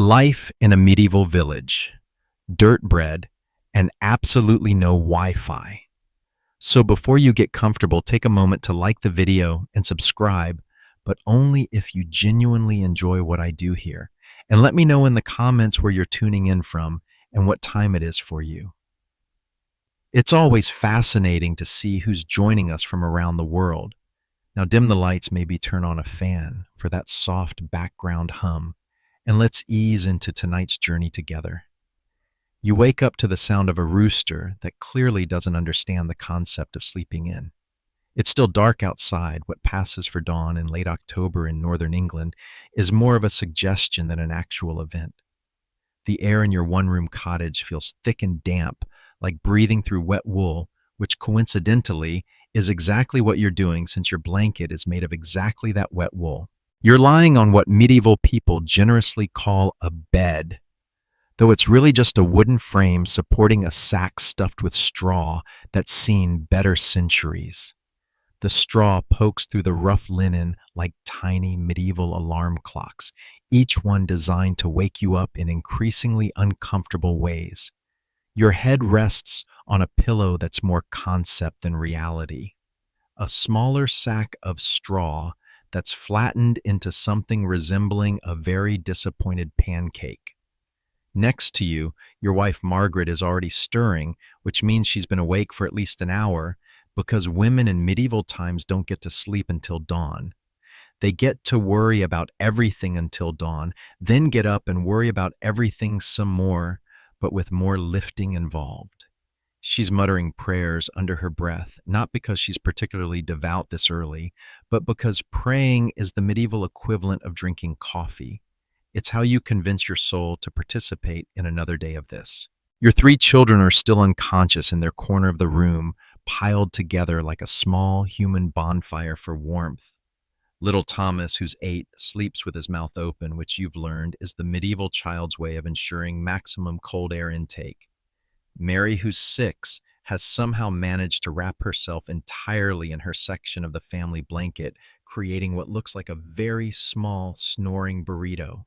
Life in a medieval village, dirt bread, and absolutely no Wi-Fi. So before you get comfortable, take a moment to like the video and subscribe, but only if you genuinely enjoy what I do here. And let me know in the comments where you're tuning in from and what time it is for you. It's always fascinating to see who's joining us from around the world. Now dim the lights, maybe turn on a fan for that soft background hum, and let's ease into tonight's journey together. You wake up to the sound of a rooster that clearly doesn't understand the concept of sleeping in. It's still dark outside. What passes for dawn in late October in northern England is more of a suggestion than an actual event. The air in your one-room cottage feels thick and damp, like breathing through wet wool, which coincidentally is exactly what you're doing since your blanket is made of exactly that wet wool. You're lying on what medieval people generously call a bed, though it's really just a wooden frame supporting a sack stuffed with straw that's seen better centuries. The straw pokes through the rough linen like tiny medieval alarm clocks, each one designed to wake you up in increasingly uncomfortable ways. Your head rests on a pillow that's more concept than reality. A smaller sack of straw that's flattened into something resembling a very disappointed pancake. Next to you, your wife Margaret is already stirring, which means she's been awake for at least an hour, because women in medieval times don't get to sleep until dawn. They get to worry about everything until dawn, then get up and worry about everything some more, but with more lifting involved. She's muttering prayers under her breath, not because she's particularly devout this early, but because praying is the medieval equivalent of drinking coffee. It's how you convince your soul to participate in another day of this. Your three children are still unconscious in their corner of the room, piled together like a small human bonfire for warmth. Little Thomas, who's 8, sleeps with his mouth open, which you've learned is the medieval child's way of ensuring maximum cold air intake. Mary, who's 6, has somehow managed to wrap herself entirely in her section of the family blanket, creating what looks like a very small, snoring burrito.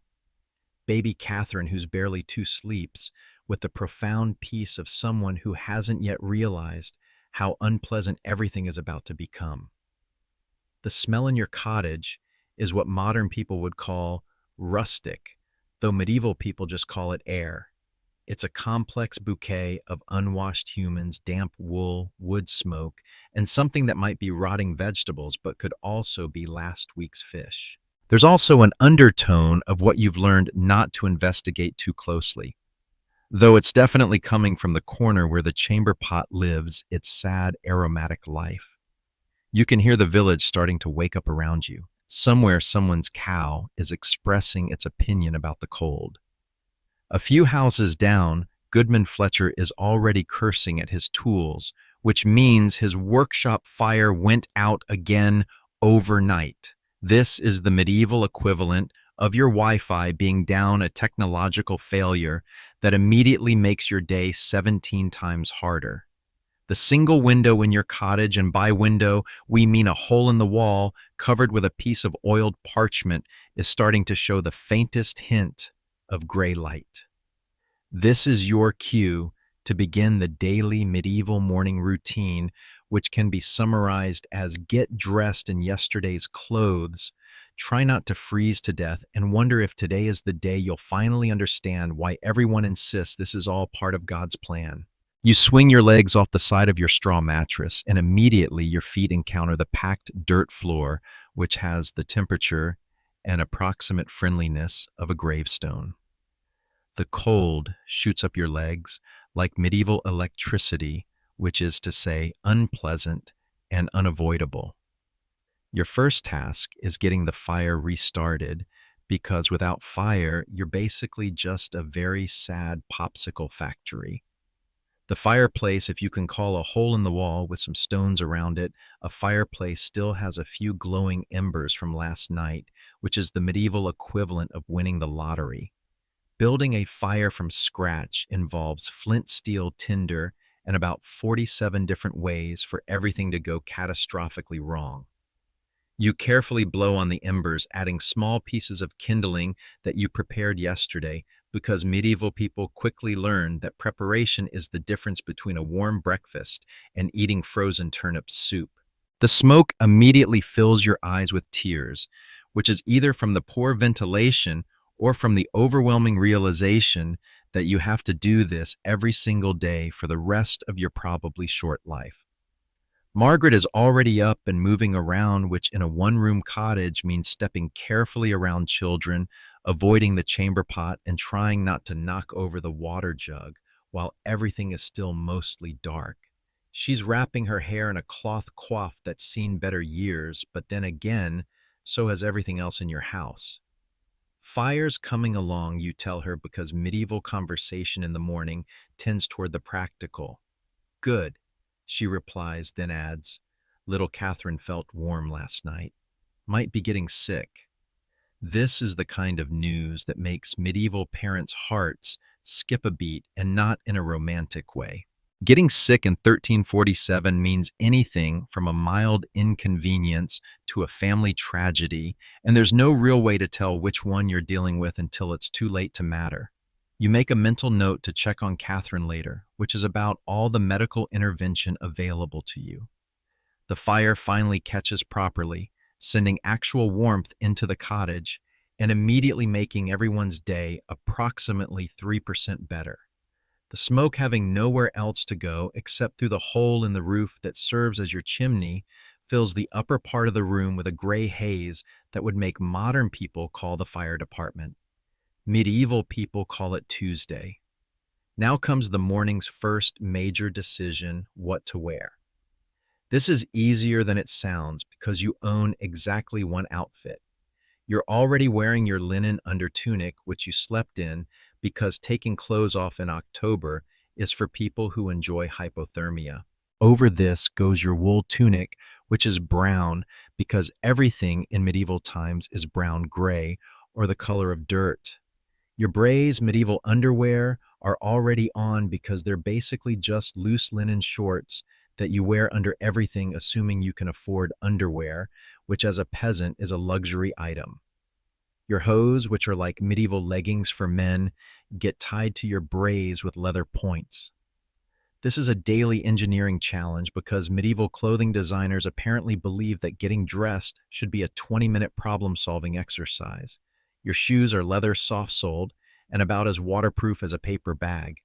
Baby Catherine, who's barely 2, sleeps with the profound peace of someone who hasn't yet realized how unpleasant everything is about to become. The smell in your cottage is what modern people would call rustic, though medieval people just call it air. It's a complex bouquet of unwashed humans, damp wool, wood smoke, and something that might be rotting vegetables but could also be last week's fish. There's also an undertone of what you've learned not to investigate too closely, though it's definitely coming from the corner where the chamber pot lives its sad, aromatic life. You can hear the village starting to wake up around you. Somewhere, someone's cow is expressing its opinion about the cold. A few houses down, Goodman Fletcher is already cursing at his tools, which means his workshop fire went out again overnight. This is the medieval equivalent of your Wi-Fi being down, a technological failure that immediately makes your day 17 times harder. The single window in your cottage, and by window we mean a hole in the wall covered with a piece of oiled parchment, is starting to show the faintest hint of gray light. This is your cue to begin the daily medieval morning routine, which can be summarized as get dressed in yesterday's clothes, try not to freeze to death, and wonder if today is the day you'll finally understand why everyone insists this is all part of God's plan. You swing your legs off the side of your straw mattress, and immediately your feet encounter the packed dirt floor, which has the temperature and approximate friendliness of a gravestone. The cold shoots up your legs like medieval electricity, which is to say unpleasant and unavoidable. Your first task is getting the fire restarted, because without fire, you're basically just a very sad popsicle factory. The fireplace, if you can call a hole in the wall with some stones around it, a fireplace still has a few glowing embers from last night, which is the medieval equivalent of winning the lottery. Building a fire from scratch involves flint steel tinder and about 47 different ways for everything to go catastrophically wrong. You carefully blow on the embers, adding small pieces of kindling that you prepared yesterday, because medieval people quickly learned that preparation is the difference between a warm breakfast and eating frozen turnip soup. The smoke immediately fills your eyes with tears, which is either from the poor ventilation or from the overwhelming realization that you have to do this every single day for the rest of your probably short life. Margaret is already up and moving around, which in a one-room cottage means stepping carefully around children, avoiding the chamber pot, and trying not to knock over the water jug while everything is still mostly dark. She's wrapping her hair in a cloth coif that's seen better years, but then again, so has everything else in your house. Fire's coming along, you tell her, because medieval conversation in the morning tends toward the practical. Good, she replies, then adds, little Catherine felt warm last night. Might be getting sick. This is the kind of news that makes medieval parents' hearts skip a beat, and not in a romantic way. Getting sick in 1347 means anything from a mild inconvenience to a family tragedy, and there's no real way to tell which one you're dealing with until it's too late to matter. You make a mental note to check on Catherine later, which is about all the medical intervention available to you. The fire finally catches properly, sending actual warmth into the cottage and immediately making everyone's day approximately 3% better. The smoke having nowhere else to go except through the hole in the roof that serves as your chimney fills the upper part of the room with a gray haze that would make modern people call the fire department. Medieval people call it Tuesday. Now comes the morning's first major decision: what to wear. This is easier than it sounds because you own exactly one outfit. You're already wearing your linen under tunic, which you slept in, because taking clothes off in October is for people who enjoy hypothermia. Over this goes your wool tunic, which is brown because everything in medieval times is brown-gray, or the color of dirt. Your Bray's medieval underwear are already on because they're basically just loose linen shorts that you wear under everything, assuming you can afford underwear, which as a peasant is a luxury item. Your hose, which are like medieval leggings for men, get tied to your brays with leather points. This is a daily engineering challenge because medieval clothing designers apparently believe that getting dressed should be a 20-minute problem-solving exercise. Your shoes are leather soft-soled and about as waterproof as a paper bag.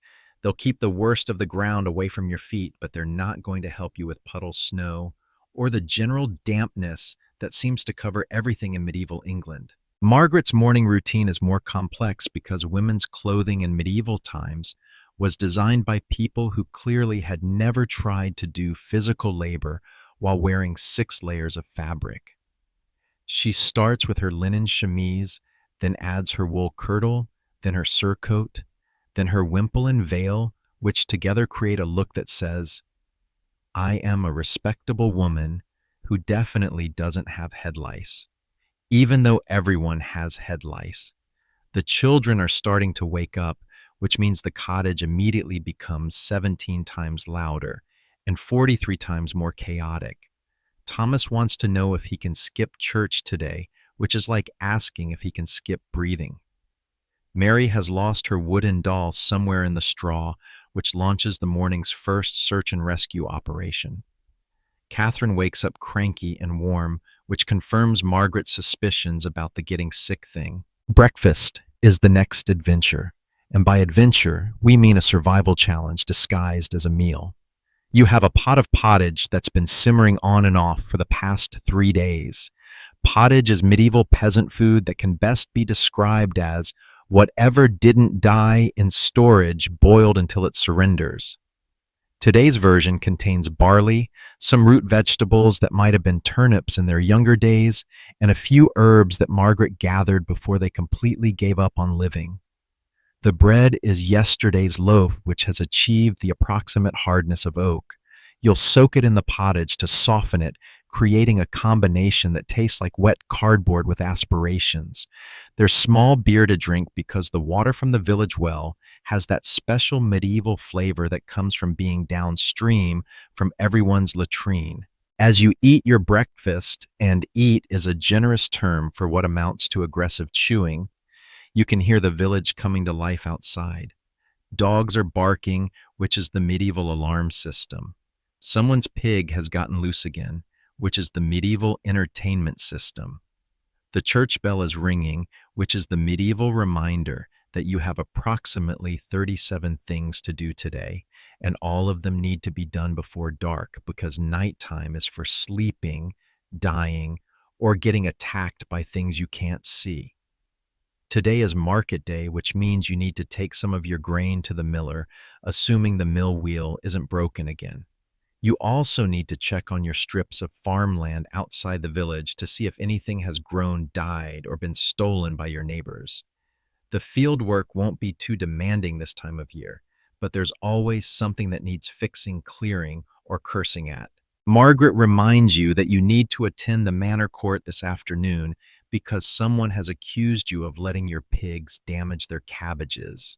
They'll keep the worst of the ground away from your feet, but they're not going to help you with puddle snow or the general dampness that seems to cover everything in medieval England. Margaret's morning routine is more complex because women's clothing in medieval times was designed by people who clearly had never tried to do physical labor while wearing 6 layers of fabric. She starts with her linen chemise, then adds her wool kirtle, then her surcoat, then her wimple and veil, which together create a look that says, I am a respectable woman who definitely doesn't have head lice. Even though everyone has head lice. The children are starting to wake up, which means the cottage immediately becomes 17 times louder and 43 times more chaotic. Thomas wants to know if he can skip church today, which is like asking if he can skip breathing. Mary has lost her wooden doll somewhere in the straw, which launches the morning's first search and rescue operation. Catherine wakes up cranky and warm, which confirms Margaret's suspicions about the getting sick thing. Breakfast is the next adventure, and by adventure, we mean a survival challenge disguised as a meal. You have a pot of pottage that's been simmering on and off for the past 3 days. Pottage is medieval peasant food that can best be described as whatever didn't die in storage boiled until it surrenders. Today's version contains barley, some root vegetables that might have been turnips in their younger days, and a few herbs that Margaret gathered before they completely gave up on living. The bread is yesterday's loaf, which has achieved the approximate hardness of oak. You'll soak it in the pottage to soften it, creating a combination that tastes like wet cardboard with aspirations. There's small beer to drink because the water from the village well has that special medieval flavor that comes from being downstream from everyone's latrine. As you eat your breakfast, and eat is a generous term for what amounts to aggressive chewing, you can hear the village coming to life outside. Dogs are barking, which is the medieval alarm system. Someone's pig has gotten loose again, which is the medieval entertainment system. The church bell is ringing, which is the medieval reminder that you have approximately 37 things to do today, and all of them need to be done before dark because nighttime is for sleeping, dying, or getting attacked by things you can't see. Today is market day, which means you need to take some of your grain to the miller, assuming the mill wheel isn't broken again. You also need to check on your strips of farmland outside the village to see if anything has grown, died, or been stolen by your neighbors. The field work won't be too demanding this time of year, but there's always something that needs fixing, clearing, or cursing at. Margaret reminds you that you need to attend the manor court this afternoon because someone has accused you of letting your pigs damage their cabbages.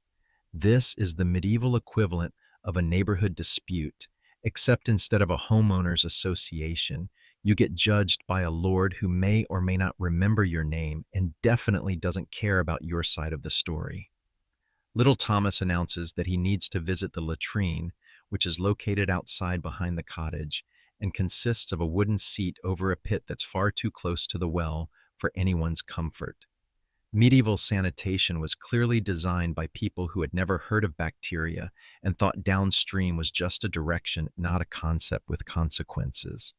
This is the medieval equivalent of a neighborhood dispute, except instead of a homeowners association, you get judged by a lord who may or may not remember your name and definitely doesn't care about your side of the story. Little Thomas announces that he needs to visit the latrine, which is located outside behind the cottage and consists of a wooden seat over a pit that's far too close to the well for anyone's comfort. Medieval sanitation was clearly designed by people who had never heard of bacteria and thought downstream was just a direction, not a concept with consequences.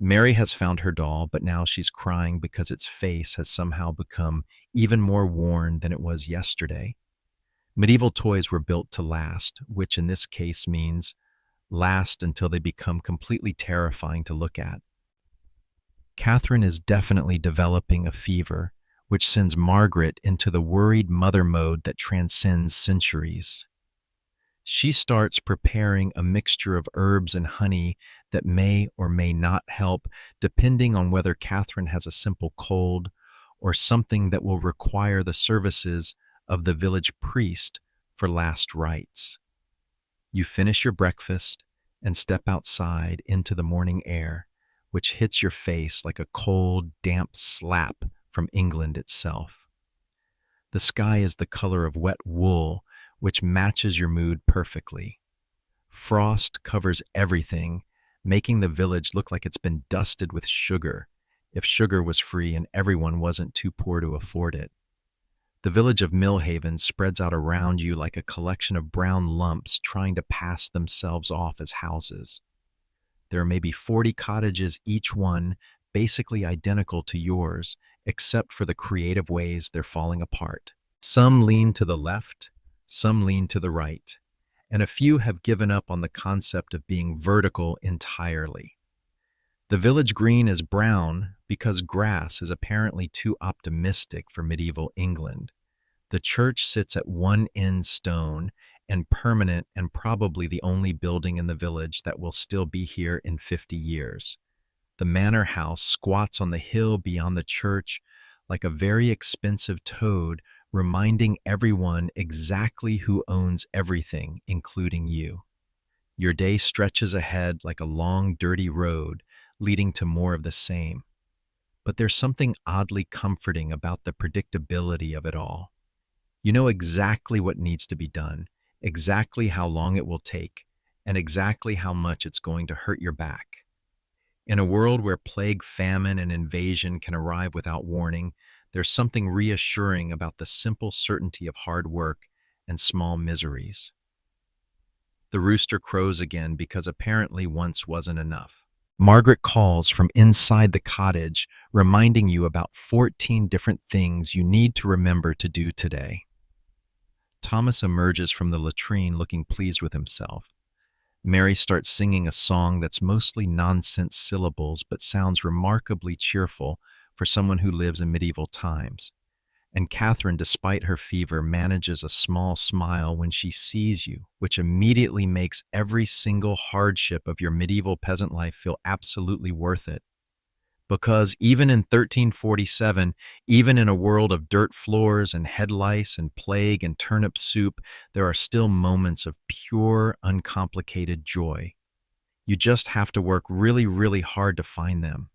Mary has found her doll, but now she's crying because its face has somehow become even more worn than it was yesterday. Medieval toys were built to last, which in this case means last until they become completely terrifying to look at. Catherine is definitely developing a fever, which sends Margaret into the worried mother mode that transcends centuries. She starts preparing a mixture of herbs and honey that may or may not help, depending on whether Catherine has a simple cold or something that will require the services of the village priest for last rites. You finish your breakfast and step outside into the morning air, which hits your face like a cold, damp slap from England itself. The sky is the color of wet wool, which matches your mood perfectly. Frost covers everything, making the village look like it's been dusted with sugar, if sugar was free and everyone wasn't too poor to afford it. The village of Millhaven spreads out around you like a collection of brown lumps trying to pass themselves off as houses. There are maybe 40 cottages, each one basically identical to yours, except for the creative ways they're falling apart. Some lean to the left, some lean to the right, and a few have given up on the concept of being vertical entirely. The village green is brown because grass is apparently too optimistic for medieval England. The church sits at one end stone and permanent and probably the only building in the village that will still be here in 50 years. The manor house squats on the hill beyond the church like a very expensive toad, reminding everyone exactly who owns everything, including you. Your day stretches ahead like a long, dirty road, leading to more of the same. But there's something oddly comforting about the predictability of it all. You know exactly what needs to be done, exactly how long it will take, and exactly how much it's going to hurt your back. In a world where plague, famine, and invasion can arrive without warning, there's something reassuring about the simple certainty of hard work and small miseries. The rooster crows again because apparently once wasn't enough. Margaret calls from inside the cottage, reminding you about 14 different things you need to remember to do today. Thomas emerges from the latrine looking pleased with himself. Mary starts singing a song that's mostly nonsense syllables but sounds remarkably cheerful for someone who lives in medieval times. And Catherine, despite her fever, manages a small smile when she sees you, which immediately makes every single hardship of your medieval peasant life feel absolutely worth it. Because even in 1347, even in a world of dirt floors and head lice and plague and turnip soup, there are still moments of pure, uncomplicated joy. You just have to work really, really hard to find them.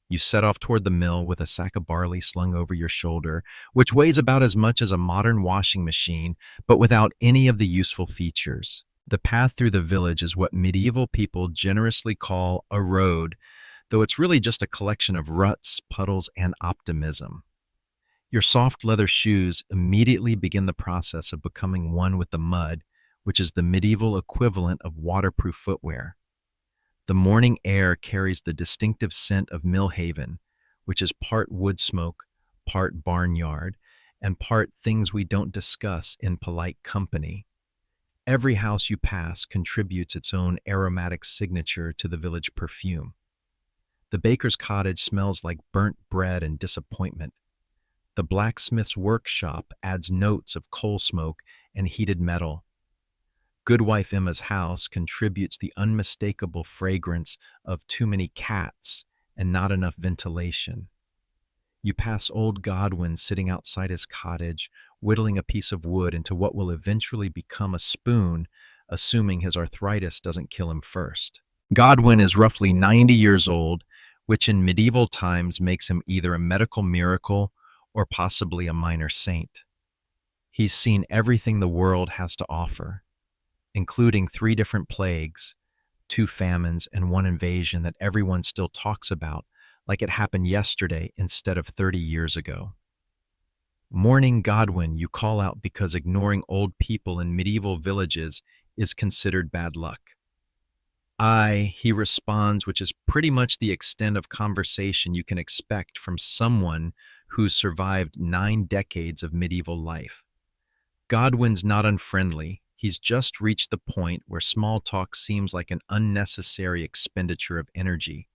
You set off toward the mill with a sack of barley slung over your shoulder, which weighs about as much as a modern washing machine, but without any of the useful features. The path through the village is what medieval people generously call a road, though it's really just a collection of ruts, puddles, and optimism. Your soft leather shoes immediately begin the process of becoming one with the mud, which is the medieval equivalent of waterproof footwear. The morning air carries the distinctive scent of Millhaven, which is part wood smoke, part barnyard, and part things we don't discuss in polite company. Every house you pass contributes its own aromatic signature to the village perfume. The baker's cottage smells like burnt bread and disappointment. The blacksmith's workshop adds notes of coal smoke and heated metal. Goodwife Emma's house contributes the unmistakable fragrance of too many cats and not enough ventilation. You pass old Godwin sitting outside his cottage, whittling a piece of wood into what will eventually become a spoon, assuming his arthritis doesn't kill him first. Godwin is roughly 90 years old, which in medieval times makes him either a medical miracle or possibly a minor saint. He's seen everything the world has to offer, including 3 different plagues, 2 famines, and 1 invasion that everyone still talks about like it happened yesterday instead of 30 years ago. Mourning Godwin, you call out because ignoring old people in medieval villages is considered bad luck. Aye, he responds, which is pretty much the extent of conversation you can expect from someone who's survived 9 decades of medieval life. Godwin's not unfriendly. He's just reached the point where small talk seems like an unnecessary expenditure of energy.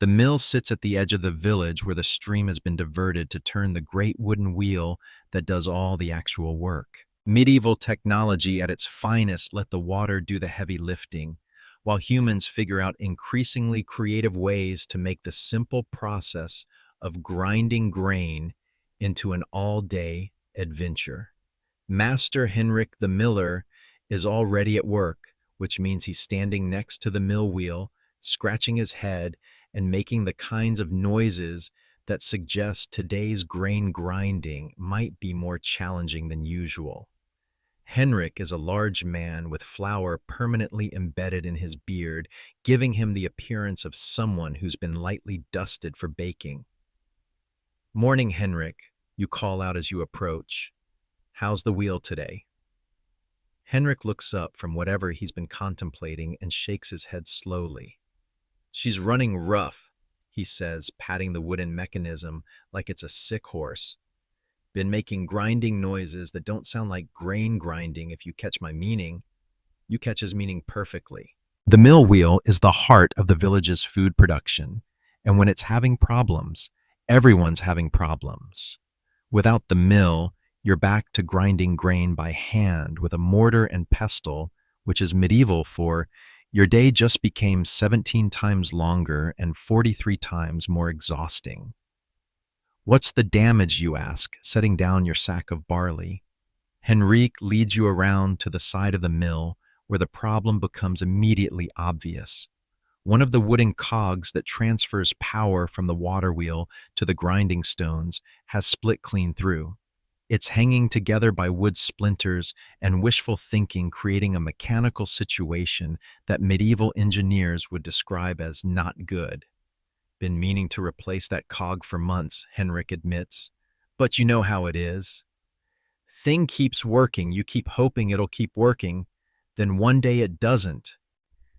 The mill sits at the edge of the village where the stream has been diverted to turn the great wooden wheel that does all the actual work. Medieval technology at its finest let the water do the heavy lifting, while humans figure out increasingly creative ways to make the simple process of grinding grain into an all-day adventure. Master Henrik the Miller is already at work, which means he's standing next to the mill wheel, scratching his head and making the kinds of noises that suggest today's grain grinding might be more challenging than usual. Henrik is a large man with flour permanently embedded in his beard, giving him the appearance of someone who's been lightly dusted for baking. "Morning, Henrik," you call out as you approach. "How's the wheel today?" Henrik looks up from whatever he's been contemplating and shakes his head slowly. "She's running rough," he says, patting the wooden mechanism like it's a sick horse. "Been making grinding noises that don't sound like grain grinding, if you catch my meaning." You catch his meaning perfectly. The mill wheel is the heart of the village's food production, and when it's having problems, everyone's having problems. Without the mill, you're back to grinding grain by hand with a mortar and pestle, which is medieval for your day just became 17 times longer and 43 times more exhausting. "What's the damage," you ask, setting down your sack of barley. Henrique leads you around to the side of the mill, where the problem becomes immediately obvious. One of the wooden cogs that transfers power from the water wheel to the grinding stones has split clean through. It's hanging together by wood splinters and wishful thinking, creating a mechanical situation that medieval engineers would describe as not good. "Been meaning to replace that cog for months," Henrik admits. "But you know how it is. Thing keeps working, you keep hoping it'll keep working, then one day it doesn't."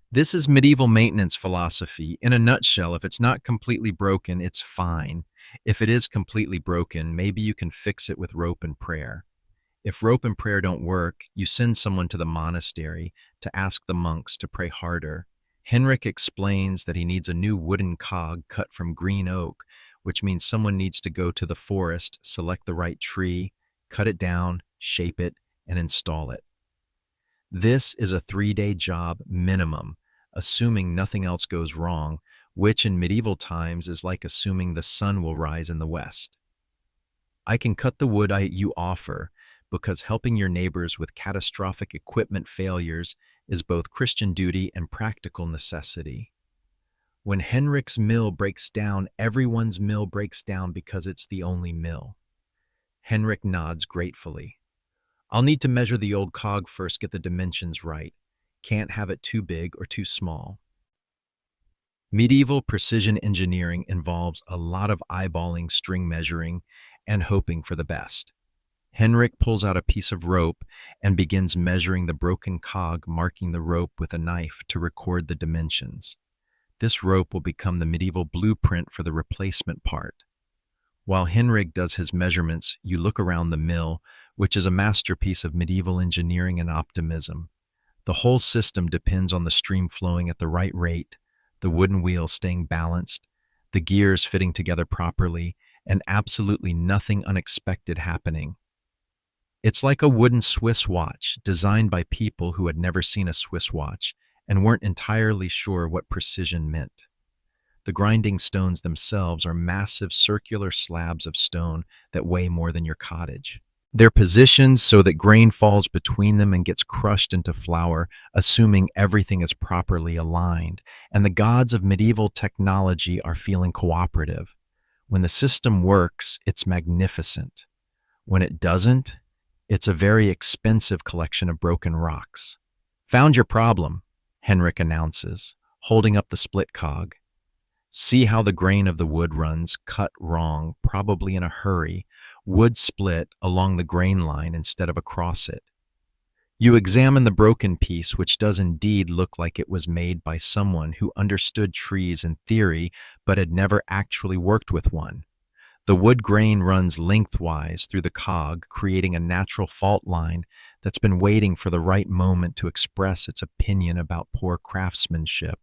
This is medieval maintenance philosophy. In a nutshell, if it's not completely broken, it's fine. If it is completely broken, maybe you can fix it with rope and prayer. If rope and prayer don't work, you send someone to the monastery to ask the monks to pray harder. Henrik explains that he needs a new wooden cog cut from green oak, which means someone needs to go to the forest, select the right tree, cut it down, shape it, and install it. This is a 3-day job minimum, assuming nothing else goes wrong, which in medieval times is like assuming the sun will rise in the west. "I can cut the wood you offer, because helping your neighbors with catastrophic equipment failures is both Christian duty and practical necessity. When Henrik's mill breaks down, everyone's mill breaks down because it's the only mill. Henrik nods gratefully. I'll need to measure the old cog first, get the dimensions right. Can't have it too big or too small. Medieval precision engineering involves a lot of eyeballing, string measuring, and hoping for the best. Henrik pulls out a piece of rope and begins measuring the broken cog, marking the rope with a knife to record the dimensions. This rope will become the medieval blueprint for the replacement part. While Henrik does his measurements, you look around the mill, which is a masterpiece of medieval engineering and optimism. The whole system depends on the stream flowing at the right rate, the wooden wheel staying balanced, the gears fitting together properly, and absolutely nothing unexpected happening. It's like a wooden Swiss watch designed by people who had never seen a Swiss watch and weren't entirely sure what precision meant. The grinding stones themselves are massive circular slabs of stone that weigh more than your cottage. They're positioned so that grain falls between them and gets crushed into flour, assuming everything is properly aligned, and the gods of medieval technology are feeling cooperative. When the system works, it's magnificent. When it doesn't, it's a very expensive collection of broken rocks. Found your problem, Henrik announces, holding up the split cog. See how the grain of the wood runs cut wrong, probably in a hurry, wood split along the grain line instead of across it. You examine the broken piece, which does indeed look like it was made by someone who understood trees in theory but had never actually worked with one. The wood grain runs lengthwise through the cog, creating a natural fault line that's been waiting for the right moment to express its opinion about poor craftsmanship.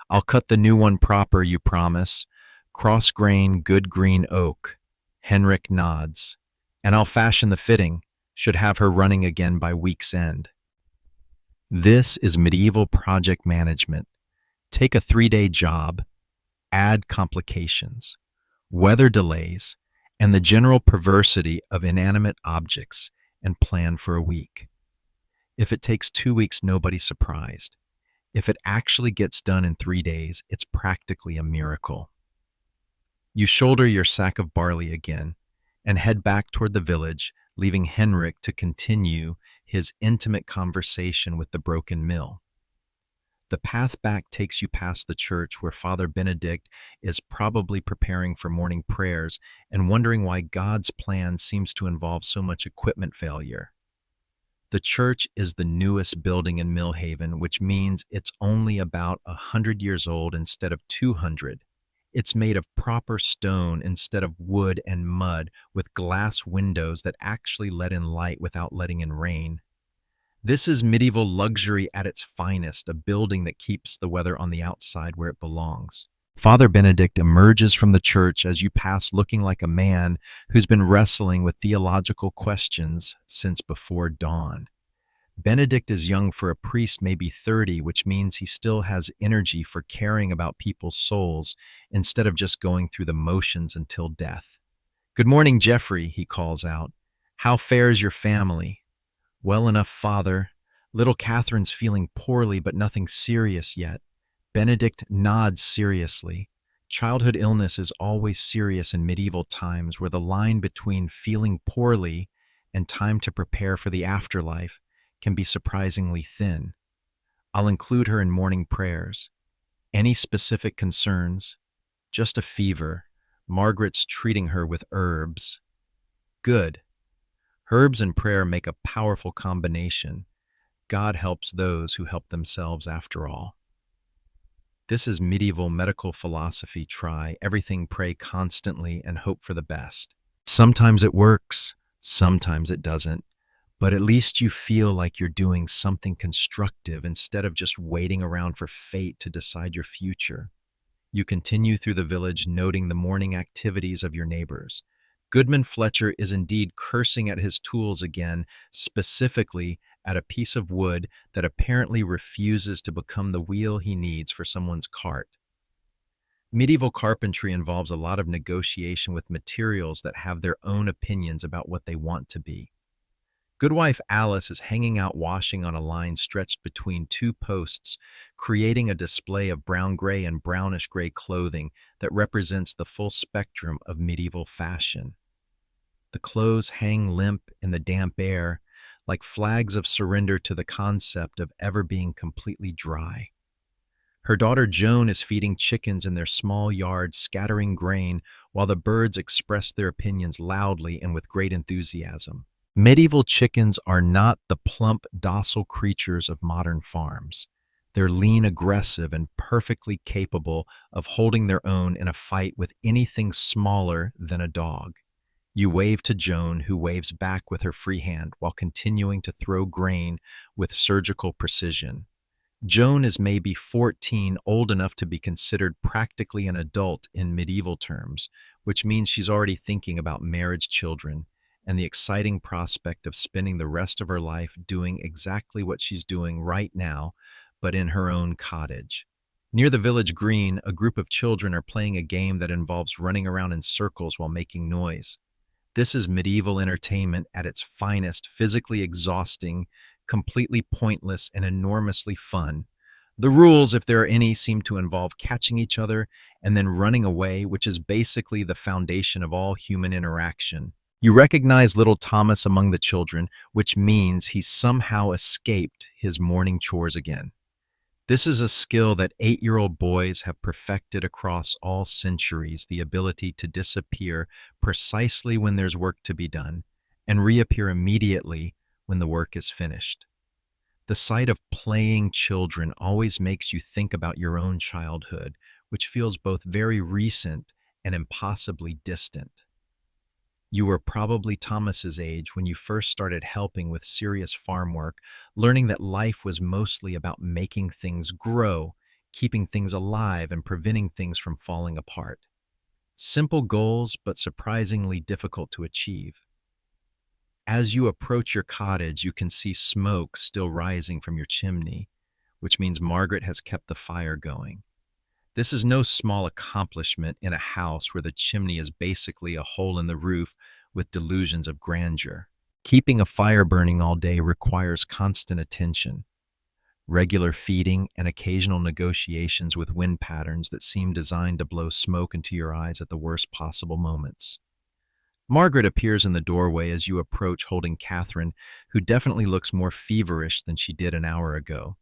I'll cut the new one proper, you promise. Cross grain, good green oak. Henrik nods. And I'll fashion the fitting. Should have her running again by week's end. This is medieval project management. Take a 3-day job, add complications, weather delays, and the general perversity of inanimate objects, and plan for a week. If it takes 2 weeks, nobody's surprised. If it actually gets done in 3 days, it's practically a miracle. You shoulder your sack of barley again and head back toward the village, leaving Henrik to continue his intimate conversation with the broken mill. The path back takes you past the church where Father Benedict is probably preparing for morning prayers and wondering why God's plan seems to involve so much equipment failure. The church is the newest building in Millhaven, which means it's only about 100 years old instead of 200. It's made of proper stone instead of wood and mud, with glass windows that actually let in light without letting in rain. This is medieval luxury at its finest, a building that keeps the weather on the outside where it belongs. Father Benedict emerges from the church as you pass, looking like a man who's been wrestling with theological questions since before dawn. Benedict is young for a priest, maybe 30, which means he still has energy for caring about people's souls instead of just going through the motions until death. "Good morning, Geoffrey," he calls out. "How fares your family?" "Well enough, Father. Little Catherine's feeling poorly, but nothing serious yet." Benedict nods seriously. Childhood illness is always serious in medieval times, where the line between feeling poorly and time to prepare for the afterlife can be surprisingly thin. I'll include her in morning prayers. Any specific concerns? Just a fever. Margaret's treating her with herbs. Good. Herbs and prayer make a powerful combination. God helps those who help themselves after all. This is medieval medical philosophy. Try everything, pray constantly, and hope for the best. Sometimes it works, sometimes it doesn't, but at least you feel like you're doing something constructive instead of just waiting around for fate to decide your future. You continue through the village, noting the morning activities of your neighbors. Goodman Fletcher is indeed cursing at his tools again, specifically at a piece of wood that apparently refuses to become the wheel he needs for someone's cart. Medieval carpentry involves a lot of negotiation with materials that have their own opinions about what they want to be. Goodwife Alice is hanging out washing on a line stretched between two posts, creating a display of brown-gray and brownish-gray clothing that represents the full spectrum of medieval fashion. The clothes hang limp in the damp air, like flags of surrender to the concept of ever being completely dry. Her daughter Joan is feeding chickens in their small yard, scattering grain, while the birds express their opinions loudly and with great enthusiasm. Medieval chickens are not the plump, docile creatures of modern farms. They're lean, aggressive, and perfectly capable of holding their own in a fight with anything smaller than a dog. You wave to Joan, who waves back with her free hand while continuing to throw grain with surgical precision. Joan is maybe 14, old enough to be considered practically an adult in medieval terms, which means she's already thinking about marriage, children, and the exciting prospect of spending the rest of her life doing exactly what she's doing right now, but in her own cottage. Near the village green, a group of children are playing a game that involves running around in circles while making noise. This is medieval entertainment at its finest, physically exhausting, completely pointless, and enormously fun. The rules, if there are any, seem to involve catching each other and then running away, which is basically the foundation of all human interaction. You recognize little Thomas among the children, which means he's somehow escaped his morning chores again. This is a skill that 8-year-old boys have perfected across all centuries, the ability to disappear precisely when there's work to be done and reappear immediately when the work is finished. The sight of playing children always makes you think about your own childhood, which feels both very recent and impossibly distant. You were probably Thomas's age when you first started helping with serious farm work, learning that life was mostly about making things grow, keeping things alive, and preventing things from falling apart. Simple goals, but surprisingly difficult to achieve. As you approach your cottage, you can see smoke still rising from your chimney, which means Margaret has kept the fire going. This is no small accomplishment in a house where the chimney is basically a hole in the roof with delusions of grandeur. Keeping a fire burning all day requires constant attention, regular feeding, and occasional negotiations with wind patterns that seem designed to blow smoke into your eyes at the worst possible moments. Margaret appears in the doorway as you approach, holding Catherine, who definitely looks more feverish than she did an hour ago.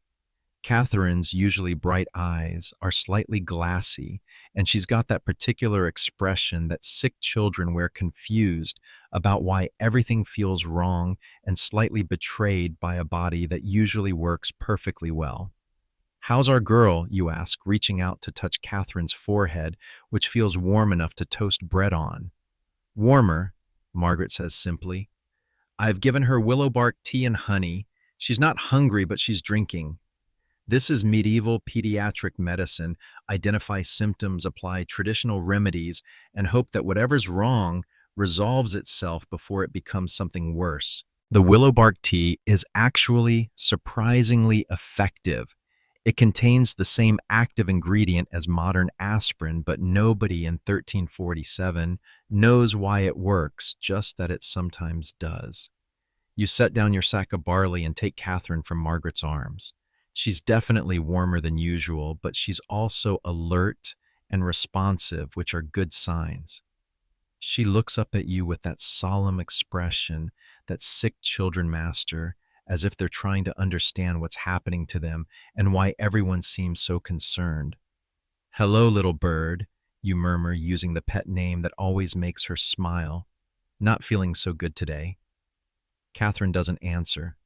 Catherine's usually bright eyes are slightly glassy, and she's got that particular expression that sick children wear, confused about why everything feels wrong and slightly betrayed by a body that usually works perfectly well. "How's our girl?" you ask, reaching out to touch Catherine's forehead, which feels warm enough to toast bread on. "Warmer," Margaret says simply. "I've given her willow bark tea and honey. She's not hungry, but she's drinking." This is medieval pediatric medicine. Identify symptoms, apply traditional remedies, and hope that whatever's wrong resolves itself before it becomes something worse. The willow bark tea is actually surprisingly effective. It contains the same active ingredient as modern aspirin, but nobody in 1347 knows why it works, just that it sometimes does. You set down your sack of barley and take Catherine from Margaret's arms. She's definitely warmer than usual, but she's also alert and responsive, which are good signs. She looks up at you with that solemn expression that sick children master, as if they're trying to understand what's happening to them and why everyone seems so concerned. "Hello, little bird," you murmur, using the pet name that always makes her smile. "Not feeling so good today." Catherine doesn't answer.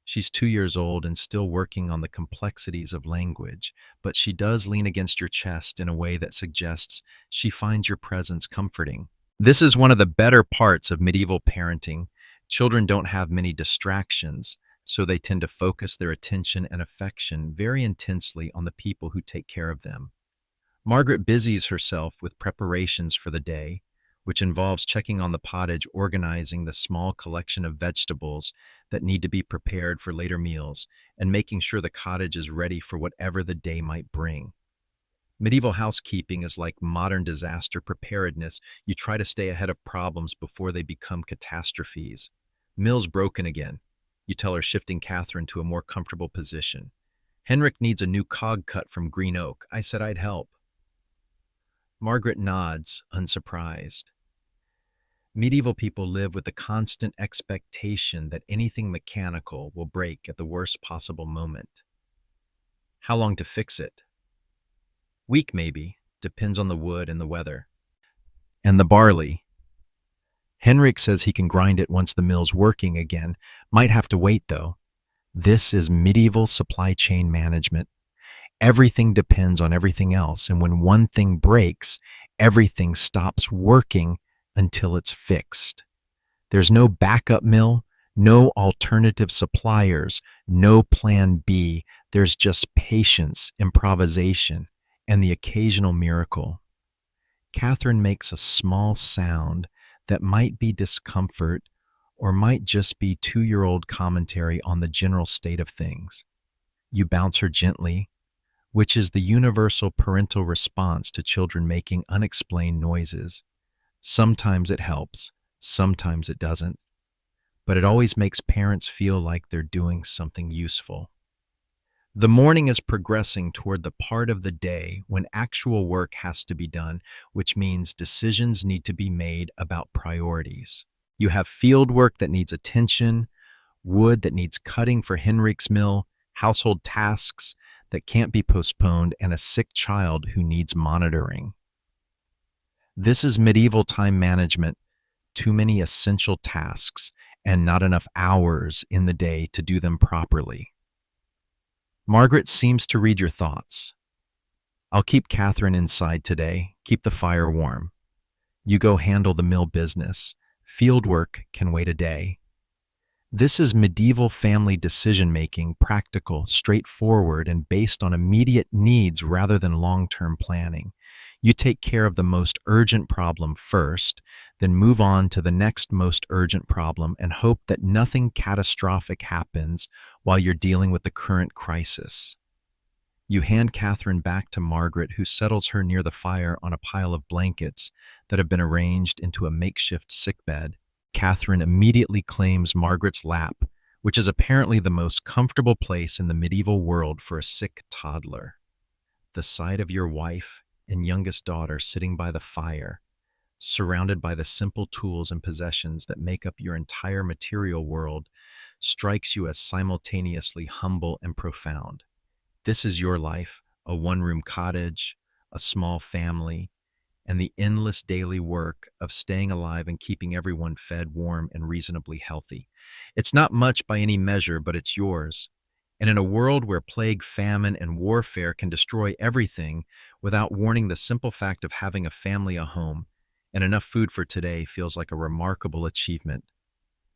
She's 2 years old and still working on the complexities of language, but she does lean against your chest in a way that suggests she finds your presence comforting. This is one of the better parts of medieval parenting. Children don't have many distractions, so they tend to focus their attention and affection very intensely on the people who take care of them. Margaret busies herself with preparations for the day, which involves checking on the pottage, organizing the small collection of vegetables that need to be prepared for later meals, and making sure the cottage is ready for whatever the day might bring. Medieval housekeeping is like modern disaster preparedness. You try to stay ahead of problems before they become catastrophes. Mill's broken again. You tell her, shifting Catherine to a more comfortable position. Henrik needs a new cog cut from green oak. I said I'd help. Margaret nods, unsurprised. Medieval people live with the constant expectation that anything mechanical will break at the worst possible moment. How long to fix it? Week, maybe. Depends on the wood and the weather. And the barley. Henrik says he can grind it once the mill's working again. Might have to wait, though. This is medieval supply chain management. Everything depends on everything else, and when one thing breaks, everything stops working until it's fixed. There's no backup mill, no alternative suppliers, no plan B. There's just patience, improvisation, and the occasional miracle. Catherine makes a small sound that might be discomfort or might just be two-year-old commentary on the general state of things. You bounce her gently, which is the universal parental response to children making unexplained noises. Sometimes it helps, sometimes it doesn't, but it always makes parents feel like they're doing something useful. The morning is progressing toward the part of the day when actual work has to be done, which means decisions need to be made about priorities. You have field work that needs attention, wood that needs cutting for Henrik's mill, household tasks that can't be postponed, and a sick child who needs monitoring. This is medieval time management, too many essential tasks and not enough hours in the day to do them properly. Margaret seems to read your thoughts. I'll keep Catherine inside today, keep the fire warm. You go handle the mill business. Field work can wait a day. This is medieval family decision-making, practical, straightforward, and based on immediate needs rather than long-term planning. You take care of the most urgent problem first, then move on to the next most urgent problem and hope that nothing catastrophic happens while you're dealing with the current crisis. You hand Catherine back to Margaret, who settles her near the fire on a pile of blankets that have been arranged into a makeshift sickbed. Catherine immediately claims Margaret's lap, which is apparently the most comfortable place in the medieval world for a sick toddler. The sight of your wife and youngest daughter sitting by the fire, surrounded by the simple tools and possessions that make up your entire material world, strikes you as simultaneously humble and profound. This is your life, a one-room cottage, a small family, and the endless daily work of staying alive and keeping everyone fed, warm, and reasonably healthy. It's not much by any measure, but it's yours. And in a world where plague, famine, and warfare can destroy everything without warning, the simple fact of having a family, a home, and enough food for today feels like a remarkable achievement.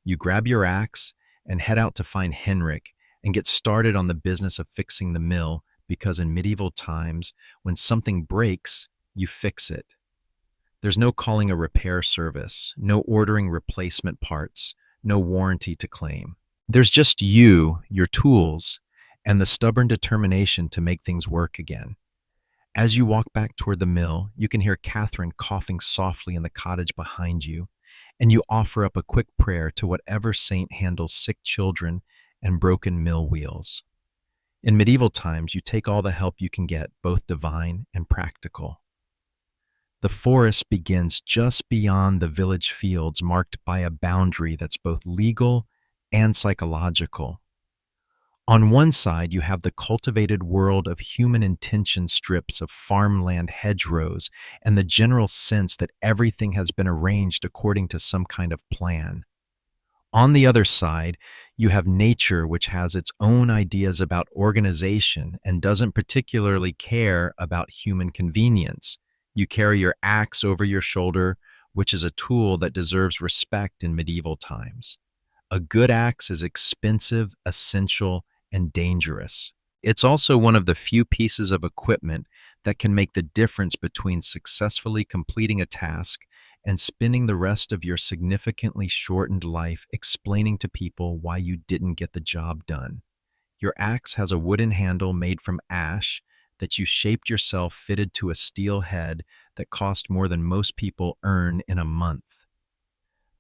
You grab your axe and head out to find Henrik and get started on the business of fixing the mill, because in medieval times, when something breaks, you fix it. There's no calling a repair service, no ordering replacement parts, no warranty to claim. There's just you, your tools, and the stubborn determination to make things work again. As you walk back toward the mill, you can hear Catherine coughing softly in the cottage behind you, and you offer up a quick prayer to whatever saint handles sick children and broken mill wheels. In medieval times, you take all the help you can get, both divine and practical. The forest begins just beyond the village fields, marked by a boundary that's both legal and psychological. On one side, you have the cultivated world of human intention, strips of farmland, hedgerows, and the general sense that everything has been arranged according to some kind of plan. On the other side, you have nature, which has its own ideas about organization and doesn't particularly care about human convenience. You carry your axe over your shoulder, which is a tool that deserves respect in medieval times. A good axe is expensive, essential, and dangerous. It's also one of the few pieces of equipment that can make the difference between successfully completing a task and spending the rest of your significantly shortened life explaining to people why you didn't get the job done. Your axe has a wooden handle made from ash that you shaped yourself, fitted to a steel head that cost more than most people earn in a month.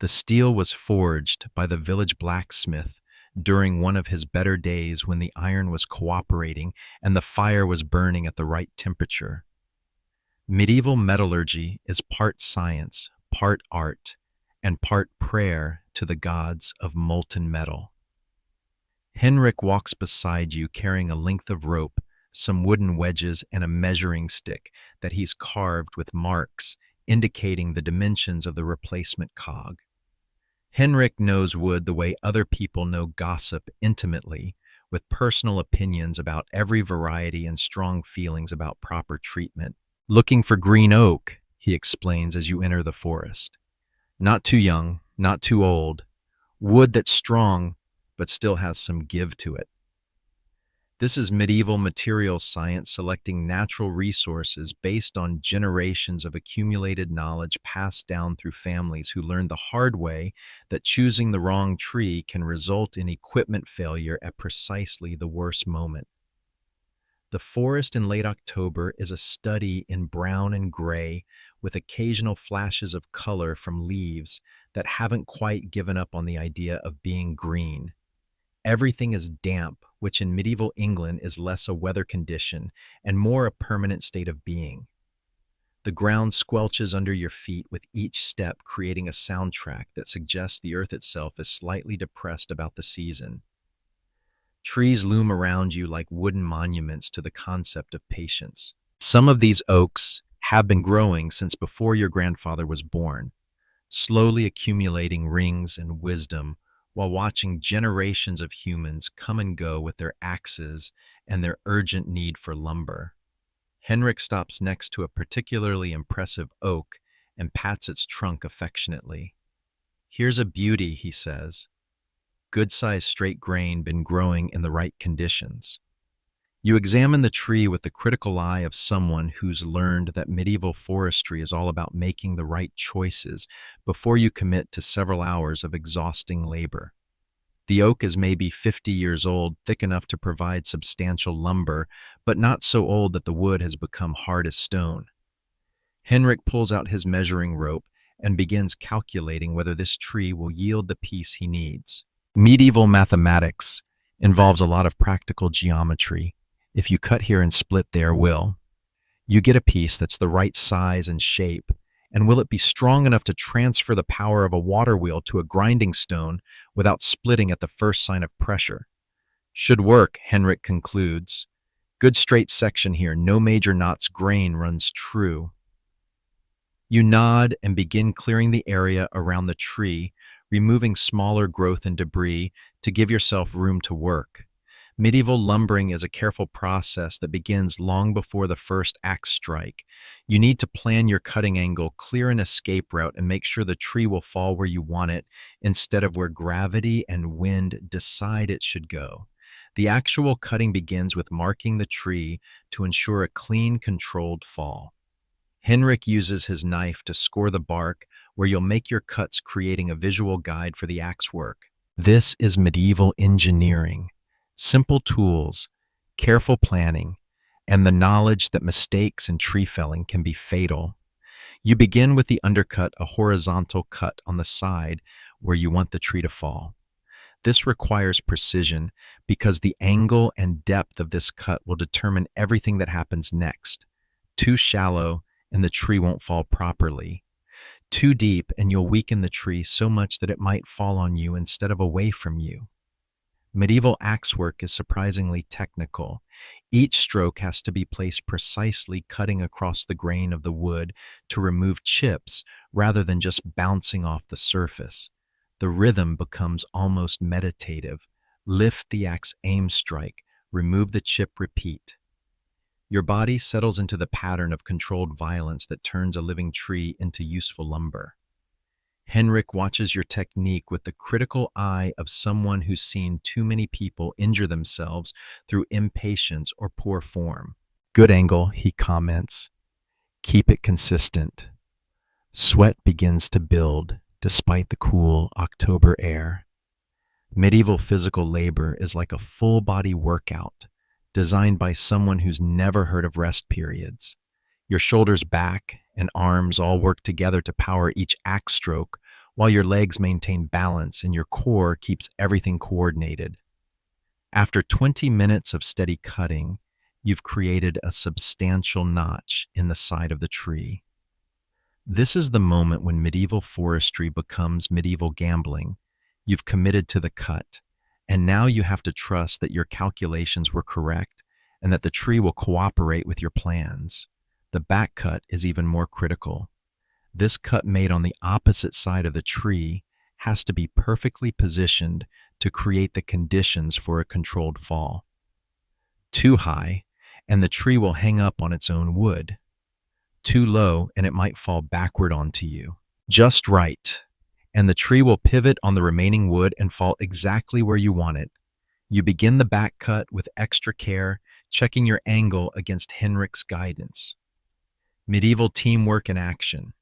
The steel was forged by the village blacksmith during one of his better days when the iron was cooperating and the fire was burning at the right temperature. Medieval metallurgy is part science, part art, and part prayer to the gods of molten metal. Henrik walks beside you carrying a length of rope, some wooden wedges, and a measuring stick that he's carved with marks indicating the dimensions of the replacement cog. Henrik knows wood the way other people know gossip intimately, with personal opinions about every variety and strong feelings about proper treatment. Looking for green oak, he explains as you enter the forest. Not too young, not too old. Wood that's strong, but still has some give to it. This is medieval materials science selecting natural resources based on generations of accumulated knowledge passed down through families who learned the hard way that choosing the wrong tree can result in equipment failure at precisely the worst moment. The forest in late October is a study in brown and gray with occasional flashes of color from leaves that haven't quite given up on the idea of being green. Everything is damp, which in medieval England is less a weather condition and more a permanent state of being. The ground squelches under your feet with each step, creating a soundtrack that suggests the earth itself is slightly depressed about the season. Trees loom around you like wooden monuments to the concept of patience. Some of these oaks have been growing since before your grandfather was born, slowly accumulating rings and wisdom while watching generations of humans come and go with their axes and their urgent need for lumber. Henrik stops next to a particularly impressive oak and pats its trunk affectionately. "Here's a beauty," he says. "Good-sized straight grain been growing in the right conditions." You examine the tree with the critical eye of someone who's learned that medieval forestry is all about making the right choices before you commit to several hours of exhausting labor. The oak is maybe 50 years old, thick enough to provide substantial lumber, but not so old that the wood has become hard as stone. Henrik pulls out his measuring rope and begins calculating whether this tree will yield the piece he needs. Medieval mathematics involves a lot of practical geometry. If you cut here and split there, you get a piece that's the right size and shape, and will it be strong enough to transfer the power of a water wheel to a grinding stone without splitting at the first sign of pressure? Should work, Henrik concludes. Good straight section here, no major knots, grain runs true. You nod and begin clearing the area around the tree, removing smaller growth and debris to give yourself room to work. Medieval lumbering is a careful process that begins long before the first axe strike. You need to plan your cutting angle, clear an escape route, and make sure the tree will fall where you want it instead of where gravity and wind decide it should go. The actual cutting begins with marking the tree to ensure a clean, controlled fall. Henrik uses his knife to score the bark where you'll make your cuts, creating a visual guide for the axe work. This is medieval engineering. Simple tools, careful planning, and the knowledge that mistakes in tree felling can be fatal. You begin with the undercut, a horizontal cut on the side where you want the tree to fall. This requires precision because the angle and depth of this cut will determine everything that happens next. Too shallow, and the tree won't fall properly. Too deep, and you'll weaken the tree so much that it might fall on you instead of away from you. Medieval axe work is surprisingly technical. Each stroke has to be placed precisely, cutting across the grain of the wood to remove chips rather than just bouncing off the surface. The rhythm becomes almost meditative. Lift the axe, aim, strike, remove the chip, repeat. Your body settles into the pattern of controlled violence that turns a living tree into useful lumber. Henrik watches your technique with the critical eye of someone who's seen too many people injure themselves through impatience or poor form. Good angle, he comments. Keep it consistent. Sweat begins to build despite the cool October air. Medieval physical labor is like a full-body workout designed by someone who's never heard of rest periods. Your shoulders, back, and arms all work together to power each axe stroke while your legs maintain balance and your core keeps everything coordinated. After 20 minutes of steady cutting, you've created a substantial notch in the side of the tree. This is the moment when medieval forestry becomes medieval gambling. You've committed to the cut, and now you have to trust that your calculations were correct and that the tree will cooperate with your plans. The back cut is even more critical. This cut made on the opposite side of the tree has to be perfectly positioned to create the conditions for a controlled fall. Too high, and the tree will hang up on its own wood. Too low, and it might fall backward onto you. Just right, and the tree will pivot on the remaining wood and fall exactly where you want it. You begin the back cut with extra care, checking your angle against Henrik's guidance. Medieval teamwork in action.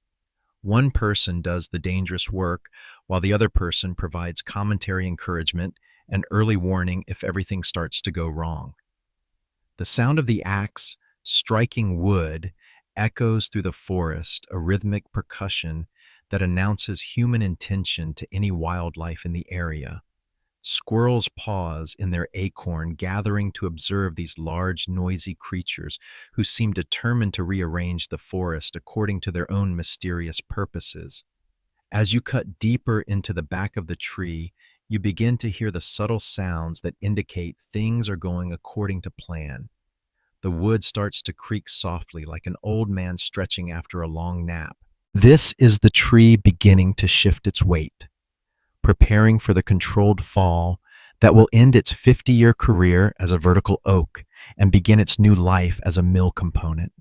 One person does the dangerous work, while the other person provides commentary encouragement and early warning if everything starts to go wrong. The sound of the axe striking wood echoes through the forest, a rhythmic percussion that announces human intention to any wildlife in the area. Squirrels pause in their acorn, gathering to observe these large, noisy creatures who seem determined to rearrange the forest according to their own mysterious purposes. As you cut deeper into the back of the tree, you begin to hear the subtle sounds that indicate things are going according to plan. The wood starts to creak softly like an old man stretching after a long nap. This is the tree beginning to shift its weight, preparing for the controlled fall that will end its 50-year career as a vertical oak and begin its new life as a mill component.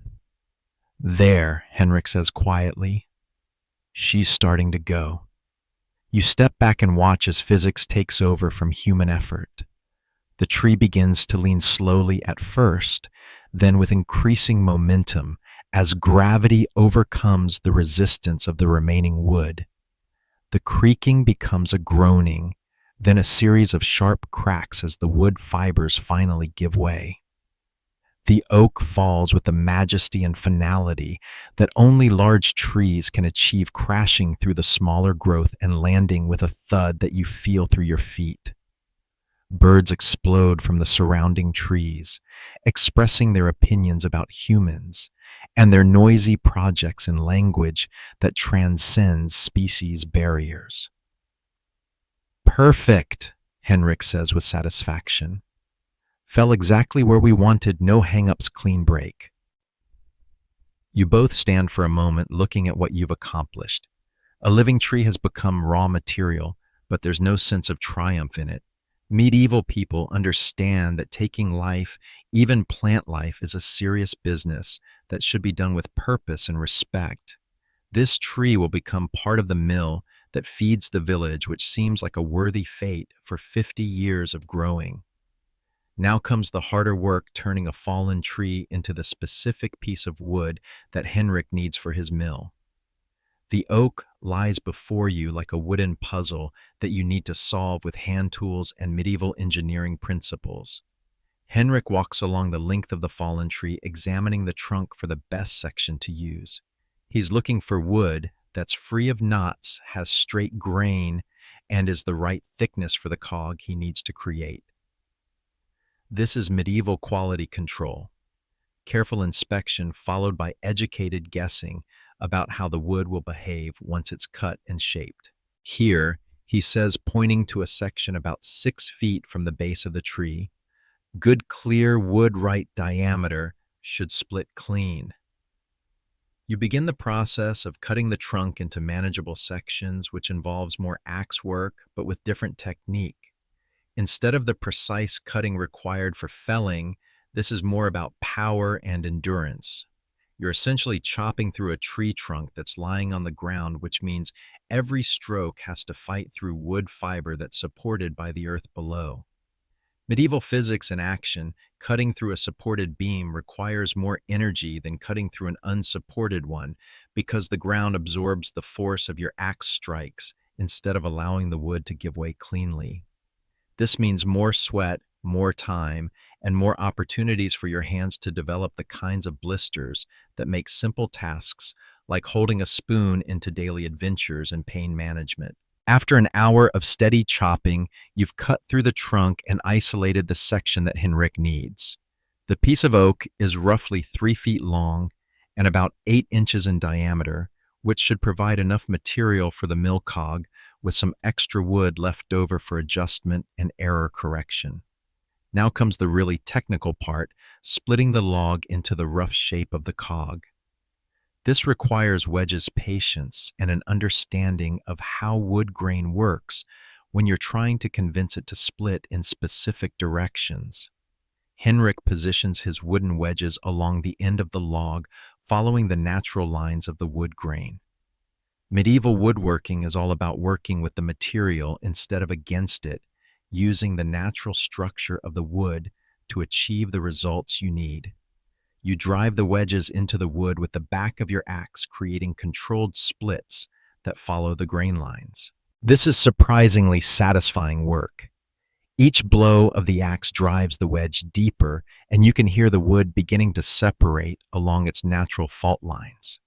There, Henrik says quietly, she's starting to go. You step back and watch as physics takes over from human effort. The tree begins to lean slowly at first, then with increasing momentum as gravity overcomes the resistance of the remaining wood. The creaking becomes a groaning, then a series of sharp cracks as the wood fibers finally give way. The oak falls with the majesty and finality that only large trees can achieve, crashing through the smaller growth and landing with a thud that you feel through your feet. Birds explode from the surrounding trees, expressing their opinions about humans and their noisy projects in language that transcends species barriers. Perfect, Henrik says with satisfaction. Fell exactly where we wanted, no hang-ups, clean break. You both stand for a moment looking at what you've accomplished. A living tree has become raw material, but there's no sense of triumph in it. Medieval people understand that taking life, even plant life, is a serious business that should be done with purpose and respect. This tree will become part of the mill that feeds the village, which seems like a worthy fate for 50 years of growing. Now comes the harder work, turning a fallen tree into the specific piece of wood that Henrik needs for his mill. The oak lies before you like a wooden puzzle that you need to solve with hand tools and medieval engineering principles. Henrik walks along the length of the fallen tree, examining the trunk for the best section to use. He's looking for wood that's free of knots, has straight grain, and is the right thickness for the cog he needs to create. This is medieval quality control. Careful inspection followed by educated guessing about how the wood will behave once it's cut and shaped. Here, he says, pointing to a section about 6 feet from the base of the tree, good clear wood right diameter should split clean. You begin the process of cutting the trunk into manageable sections, which involves more axe work, but with different technique. Instead of the precise cutting required for felling, this is more about power and endurance. You're essentially chopping through a tree trunk that's lying on the ground, which means every stroke has to fight through wood fiber that's supported by the earth below. Medieval physics in action, cutting through a supported beam requires more energy than cutting through an unsupported one because the ground absorbs the force of your axe strikes instead of allowing the wood to give way cleanly. This means more sweat, more time, and more opportunities for your hands to develop the kinds of blisters that make simple tasks like holding a spoon into daily adventures and pain management. After an hour of steady chopping, you've cut through the trunk and isolated the section that Henrik needs. The piece of oak is roughly 3 feet long and about 8 inches in diameter, which should provide enough material for the mill cog with some extra wood left over for adjustment and error correction. Now comes the really technical part, splitting the log into the rough shape of the cog. This requires Wedge's patience and an understanding of how wood grain works when you're trying to convince it to split in specific directions. Henrik positions his wooden wedges along the end of the log, following the natural lines of the wood grain. Medieval woodworking is all about working with the material instead of against it, using the natural structure of the wood to achieve the results you need. You drive the wedges into the wood with the back of your axe, creating controlled splits that follow the grain lines. This is surprisingly satisfying work. Each blow of the axe drives the wedge deeper, and you can hear the wood beginning to separate along its natural fault lines.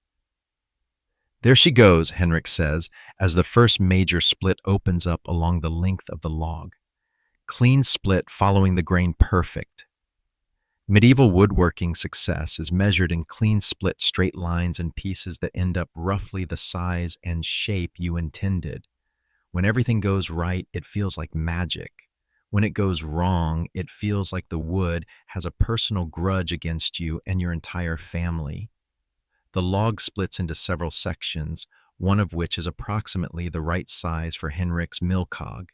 "There she goes," Henrik says, as the first major split opens up along the length of the log. Clean split following the grain perfect. Medieval woodworking success is measured in clean split straight lines and pieces that end up roughly the size and shape you intended. When everything goes right, it feels like magic. When it goes wrong, it feels like the wood has a personal grudge against you and your entire family. The log splits into several sections, one of which is approximately the right size for Henrik's mill cog.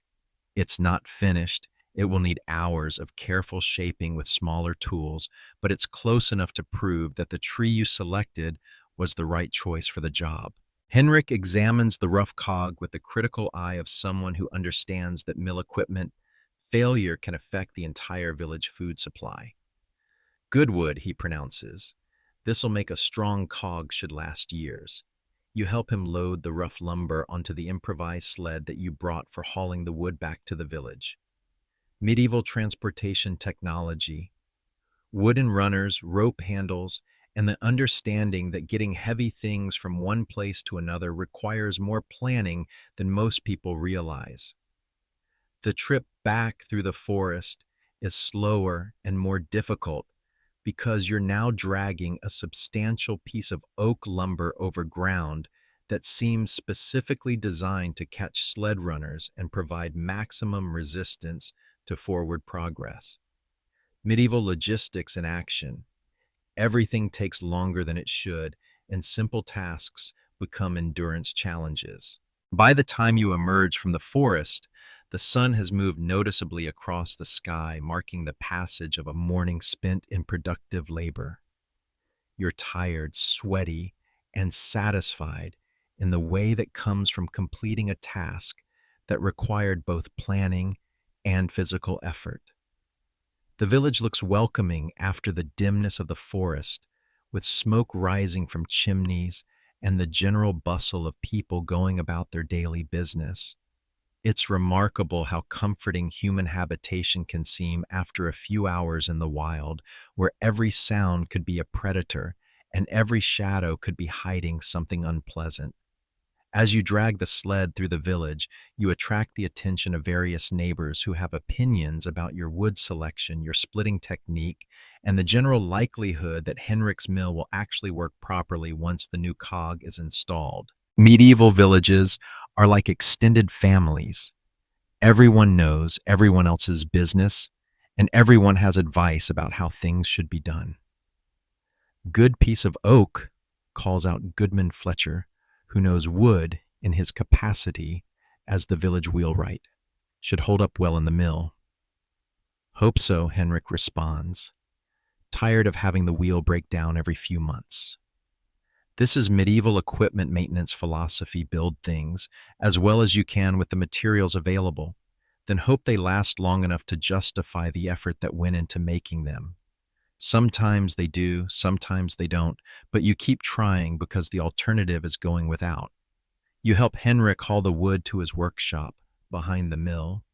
It's not finished. It will need hours of careful shaping with smaller tools, but it's close enough to prove that the tree you selected was the right choice for the job. Henrik examines the rough cog with the critical eye of someone who understands that mill equipment failure can affect the entire village food supply. "Good wood," he pronounces. "This'll make a strong cog should last years." You help him load the rough lumber onto the improvised sled that you brought for hauling the wood back to the village. Medieval transportation technology, wooden runners, rope handles, and the understanding that getting heavy things from one place to another requires more planning than most people realize. The trip back through the forest is slower and more difficult because you're now dragging a substantial piece of oak lumber over ground that seems specifically designed to catch sled runners and provide maximum resistance to forward progress. Medieval logistics in action. Everything takes longer than it should, and simple tasks become endurance challenges. By the time you emerge from the forest, the sun has moved noticeably across the sky, marking the passage of a morning spent in productive labor. You're tired, sweaty, and satisfied in the way that comes from completing a task that required both planning and physical effort. The village looks welcoming after the dimness of the forest, with smoke rising from chimneys and the general bustle of people going about their daily business. It's remarkable how comforting human habitation can seem after a few hours in the wild, where every sound could be a predator and every shadow could be hiding something unpleasant. As you drag the sled through the village, you attract the attention of various neighbors who have opinions about your wood selection, your splitting technique, and the general likelihood that Henrik's mill will actually work properly once the new cog is installed. Medieval villages are like extended families. Everyone knows everyone else's business, and everyone has advice about how things should be done. "Good piece of oak," calls out Goodman Fletcher, who knows wood in his capacity as the village wheelwright. "Should hold up well in the mill." "Hope so," Henrik responds, tired of having the wheel break down every few months. This is medieval equipment maintenance philosophy: build things as well as you can with the materials available, then hope they last long enough to justify the effort that went into making them. Sometimes they do, sometimes they don't, but you keep trying because the alternative is going without. You help Henrik haul the wood to his workshop behind the mill,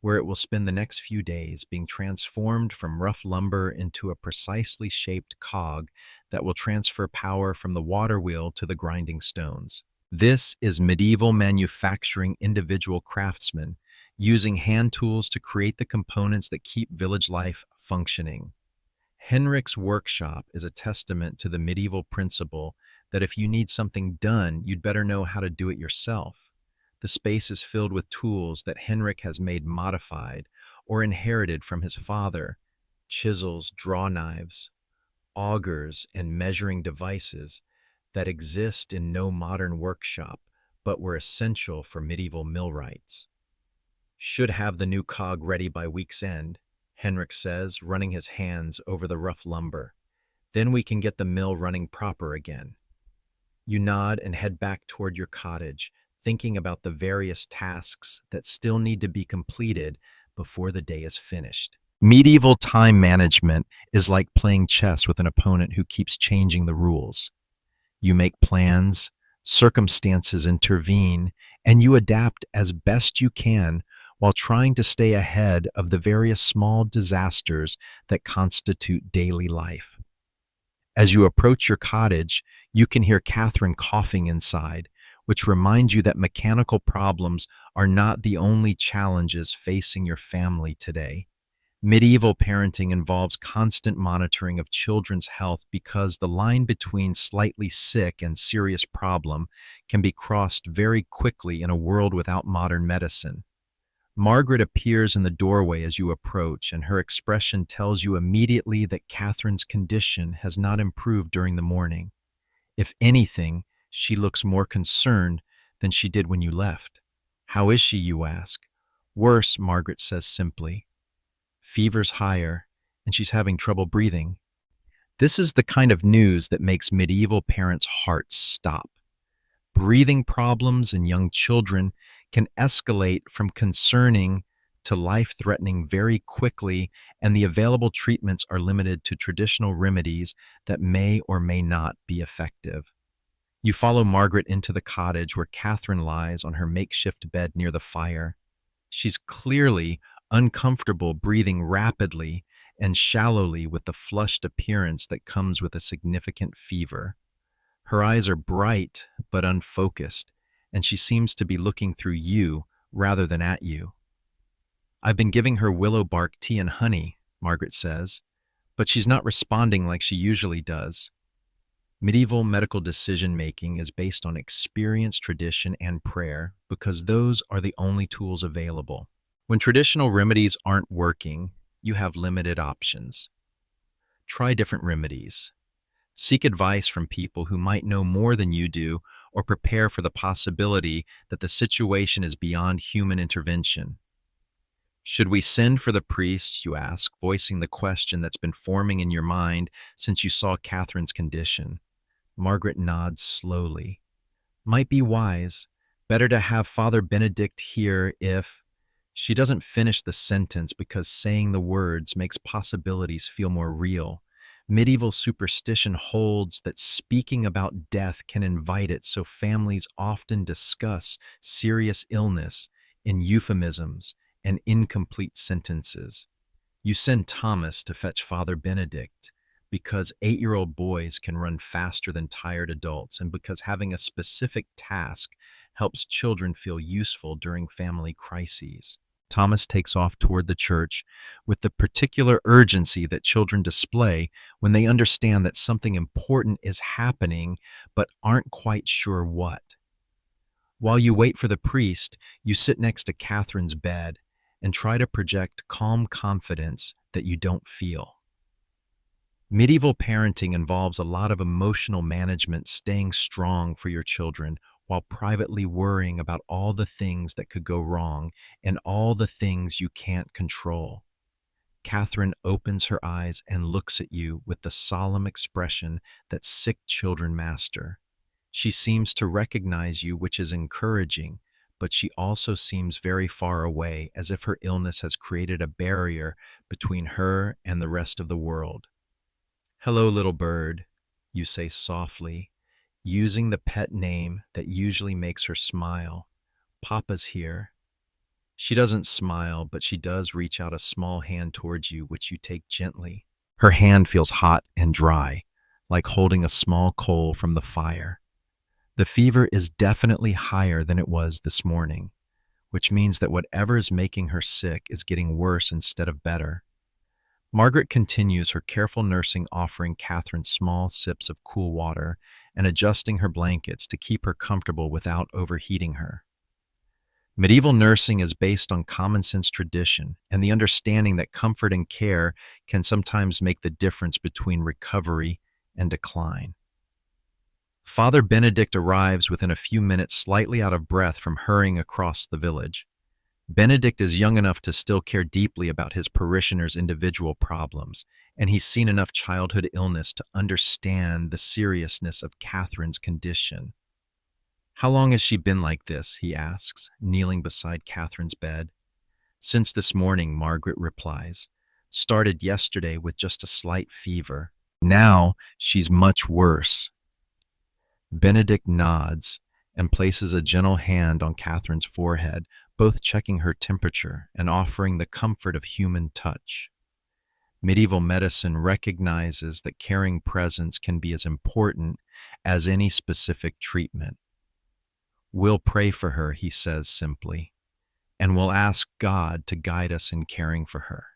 where it will spend the next few days being transformed from rough lumber into a precisely shaped cog that will transfer power from the water wheel to the grinding stones. This is medieval manufacturing individual craftsmen using hand tools to create the components that keep village life functioning. Henrik's workshop is a testament to the medieval principle that if you need something done, you'd better know how to do it yourself. The space is filled with tools that Henrik has made modified or inherited from his father: chisels, draw knives, augers, and measuring devices that exist in no modern workshop but were essential for medieval millwrights. Should have the new cog ready by week's end, Henrik says, running his hands over the rough lumber. Then we can get the mill running proper again. You nod and head back toward your cottage, thinking about the various tasks that still need to be completed before the day is finished. Medieval time management is like playing chess with an opponent who keeps changing the rules. You make plans, circumstances intervene, and you adapt as best you can while trying to stay ahead of the various small disasters that constitute daily life. As you approach your cottage, you can hear Catherine coughing inside, which reminds you that mechanical problems are not the only challenges facing your family today. Medieval parenting involves constant monitoring of children's health because the line between slightly sick and serious problem can be crossed very quickly in a world without modern medicine. Margaret appears in the doorway as you approach, and her expression tells you immediately that Catherine's condition has not improved during the morning. If anything, she looks more concerned than she did when you left. "How is she?" you ask. "Worse," Margaret says simply. "Fever's higher, and she's having trouble breathing." This is the kind of news that makes medieval parents' hearts stop. Breathing problems in young children can escalate from concerning to life-threatening very quickly, and the available treatments are limited to traditional remedies that may or may not be effective. You follow Margaret into the cottage where Catherine lies on her makeshift bed near the fire. She's clearly uncomfortable, breathing rapidly and shallowly with the flushed appearance that comes with a significant fever. Her eyes are bright but unfocused, and she seems to be looking through you rather than at you. "I've been giving her willow bark tea and honey," Margaret says, "but she's not responding like she usually does." Medieval medical decision-making is based on experience, tradition, and prayer because those are the only tools available. When traditional remedies aren't working, you have limited options. Try different remedies. Seek advice from people who might know more than you do, or prepare for the possibility that the situation is beyond human intervention. "Should we send for the priest?" you ask, voicing the question that's been forming in your mind since you saw Catherine's condition. Margaret nods slowly. "Might be wise. Better to have Father Benedict here if—" She doesn't finish the sentence because saying the words makes possibilities feel more real. Medieval superstition holds that speaking about death can invite it, so families often discuss serious illness in euphemisms and incomplete sentences. You send Thomas to fetch Father Benedict because 8-year-old boys can run faster than tired adults, and because having a specific task helps children feel useful during family crises. Thomas takes off toward the church with the particular urgency that children display when they understand that something important is happening but aren't quite sure what. While you wait for the priest, you sit next to Catherine's bed and try to project calm confidence that you don't feel. Medieval parenting involves a lot of emotional management, staying strong for your children while privately worrying about all the things that could go wrong and all the things you can't control. Catherine opens her eyes and looks at you with the solemn expression that sick children master. She seems to recognize you, which is encouraging, but she also seems very far away, as if her illness has created a barrier between her and the rest of the world. "Hello, little bird," you say softly, using the pet name that usually makes her smile. "Papa's here." She doesn't smile, but she does reach out a small hand towards you, which you take gently. Her hand feels hot and dry, like holding a small coal from the fire. The fever is definitely higher than it was this morning, which means that whatever is making her sick is getting worse instead of better. Margaret continues her careful nursing, offering Catherine small sips of cool water and adjusting her blankets to keep her comfortable without overheating her. Medieval nursing is based on common sense tradition and the understanding that comfort and care can sometimes make the difference between recovery and decline. Father Benedict arrives within a few minutes, slightly out of breath from hurrying across the village. Benedict is young enough to still care deeply about his parishioners' individual problems, and he's seen enough childhood illness to understand the seriousness of Catherine's condition. "How long has she been like this?" he asks, kneeling beside Catherine's bed. "Since this morning," Margaret replies. "Started yesterday with just a slight fever. Now she's much worse." Benedict nods and places a gentle hand on Catherine's forehead, both checking her temperature and offering the comfort of human touch. Medieval medicine recognizes that caring presence can be as important as any specific treatment. "We'll pray for her," he says simply, "and we'll ask God to guide us in caring for her."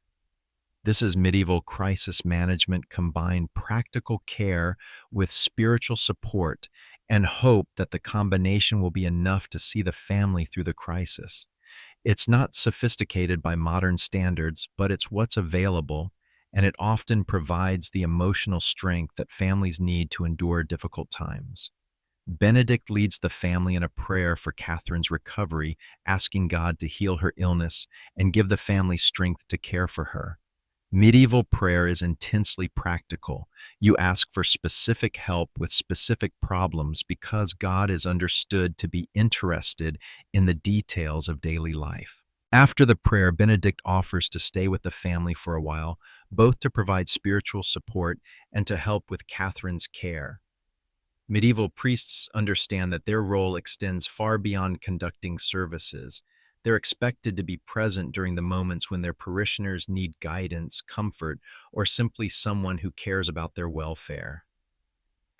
This is medieval crisis management, combined practical care with spiritual support and hope that the combination will be enough to see the family through the crisis. It's not sophisticated by modern standards, but it's what's available, and it often provides the emotional strength that families need to endure difficult times. Benedict leads the family in a prayer for Catherine's recovery, asking God to heal her illness and give the family strength to care for her. Medieval prayer is intensely practical. You ask for specific help with specific problems because God is understood to be interested in the details of daily life. After the prayer, Benedict offers to stay with the family for a while, both to provide spiritual support and to help with Catherine's care. Medieval priests understand that their role extends far beyond conducting services. They're expected to be present during the moments when their parishioners need guidance, comfort, or simply someone who cares about their welfare.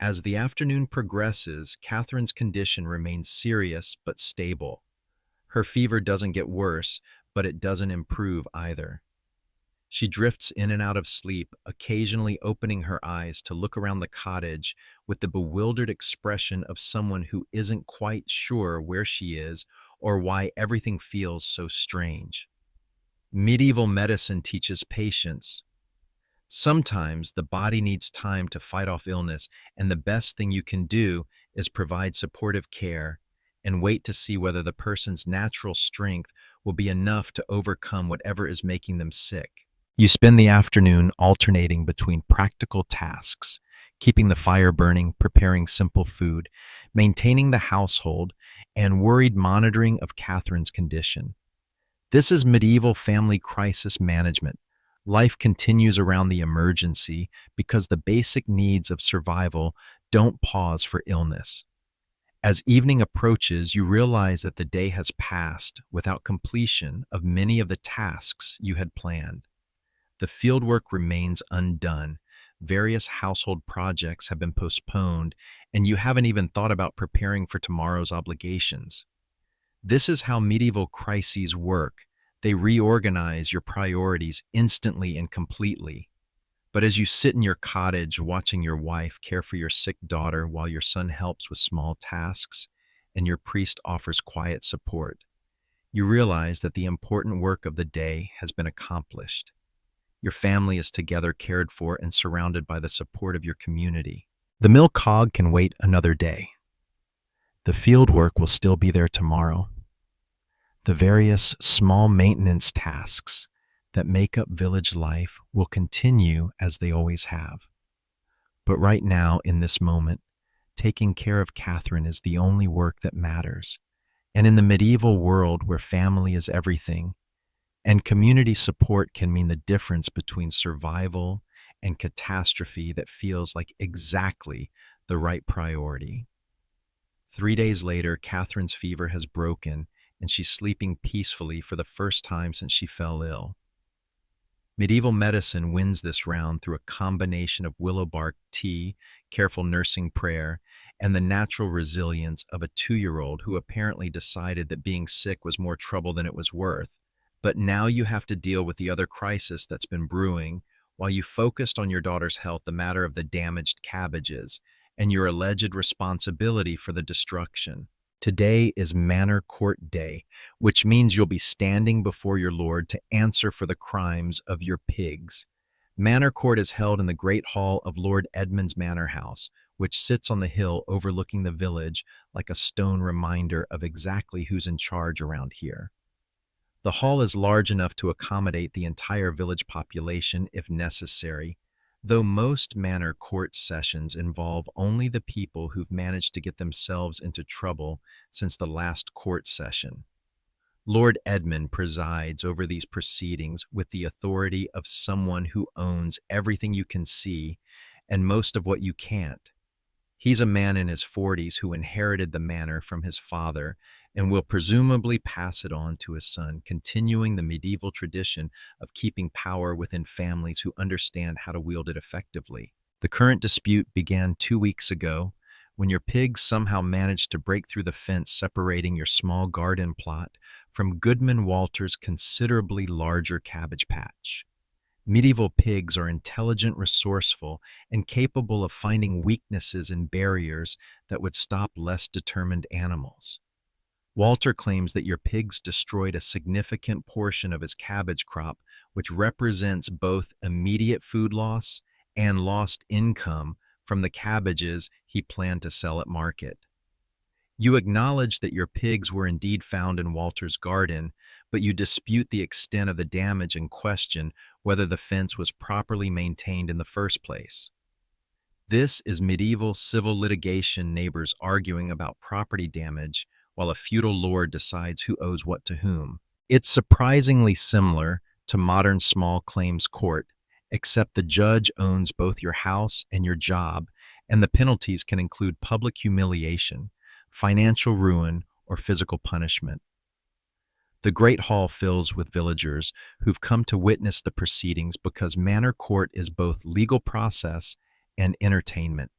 As the afternoon progresses, Catherine's condition remains serious but stable. Her fever doesn't get worse, but it doesn't improve either. She drifts in and out of sleep, occasionally opening her eyes to look around the cottage with the bewildered expression of someone who isn't quite sure where she is or why everything feels so strange. Medieval medicine teaches patience. Sometimes the body needs time to fight off illness, and the best thing you can do is provide supportive care and wait to see whether the person's natural strength will be enough to overcome whatever is making them sick. You spend the afternoon alternating between practical tasks, keeping the fire burning, preparing simple food, maintaining the household, and worried monitoring of Catherine's condition. This is medieval family crisis management. Life continues around the emergency because the basic needs of survival don't pause for illness. As evening approaches, you realize that the day has passed without completion of many of the tasks you had planned. The fieldwork remains undone. Various household projects have been postponed, and you haven't even thought about preparing for tomorrow's obligations. This is how medieval crises work. They reorganize your priorities instantly and completely. But as you sit in your cottage watching your wife care for your sick daughter while your son helps with small tasks and your priest offers quiet support, you realize that the important work of the day has been accomplished. Your family is together, cared for, and surrounded by the support of your community. The mill cog can wait another day. The field work will still be there tomorrow. The various small maintenance tasks that make up village life will continue as they always have. But right now, in this moment, taking care of Catherine is the only work that matters. And in the medieval world where family is everything, and community support can mean the difference between survival and catastrophe, that feels like exactly the right priority. 3 days later, Catherine's fever has broken and she's sleeping peacefully for the first time since she fell ill. Medieval medicine wins this round through a combination of willow bark tea, careful nursing prayer, and the natural resilience of a 2-year-old who apparently decided that being sick was more trouble than it was worth. But now you have to deal with the other crisis that's been brewing while you focused on your daughter's health, the matter of the damaged cabbages, and your alleged responsibility for the destruction. Today is Manor Court Day, which means you'll be standing before your Lord to answer for the crimes of your pigs. Manor Court is held in the great hall of Lord Edmund's manor house, which sits on the hill overlooking the village like a stone reminder of exactly who's in charge around here. The hall is large enough to accommodate the entire village population if necessary, though most manor court sessions involve only the people who've managed to get themselves into trouble since the last court session. Lord Edmund presides over these proceedings with the authority of someone who owns everything you can see and most of what you can't. He's a man in his 40s who inherited the manor from his father and will presumably pass it on to his son, continuing the medieval tradition of keeping power within families who understand how to wield it effectively. The current dispute began 2 weeks ago when your pigs somehow managed to break through the fence separating your small garden plot from Goodman Walter's considerably larger cabbage patch. Medieval pigs are intelligent, resourceful, and capable of finding weaknesses and barriers that would stop less determined animals. Walter claims that your pigs destroyed a significant portion of his cabbage crop, which represents both immediate food loss and lost income from the cabbages he planned to sell at market. You acknowledge that your pigs were indeed found in Walter's garden, but you dispute the extent of the damage and question whether the fence was properly maintained in the first place. This is medieval civil litigation, neighbors arguing about property damage while a feudal lord decides who owes what to whom. It's surprisingly similar to modern small claims court, except the judge owns both your house and your job, and the penalties can include public humiliation, financial ruin, or physical punishment. The great hall fills with villagers who've come to witness the proceedings because manor court is both legal process and entertainment.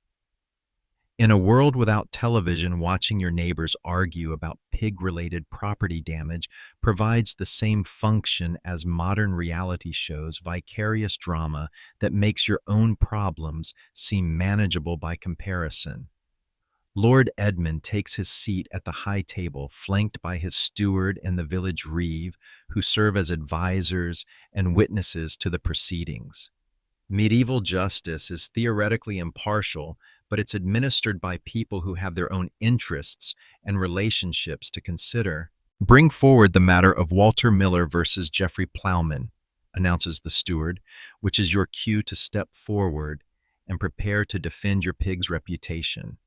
In a world without television, watching your neighbors argue about pig-related property damage provides the same function as modern reality shows, vicarious drama that makes your own problems seem manageable by comparison. Lord Edmund takes his seat at the high table, flanked by his steward and the village reeve, who serve as advisors and witnesses to the proceedings. Medieval justice is theoretically impartial, but it's administered by people who have their own interests and relationships to consider. "Bring forward the matter of Walter Miller versus Geoffrey Plowman," announces the steward, which is your cue to step forward and prepare to defend your pig's reputation.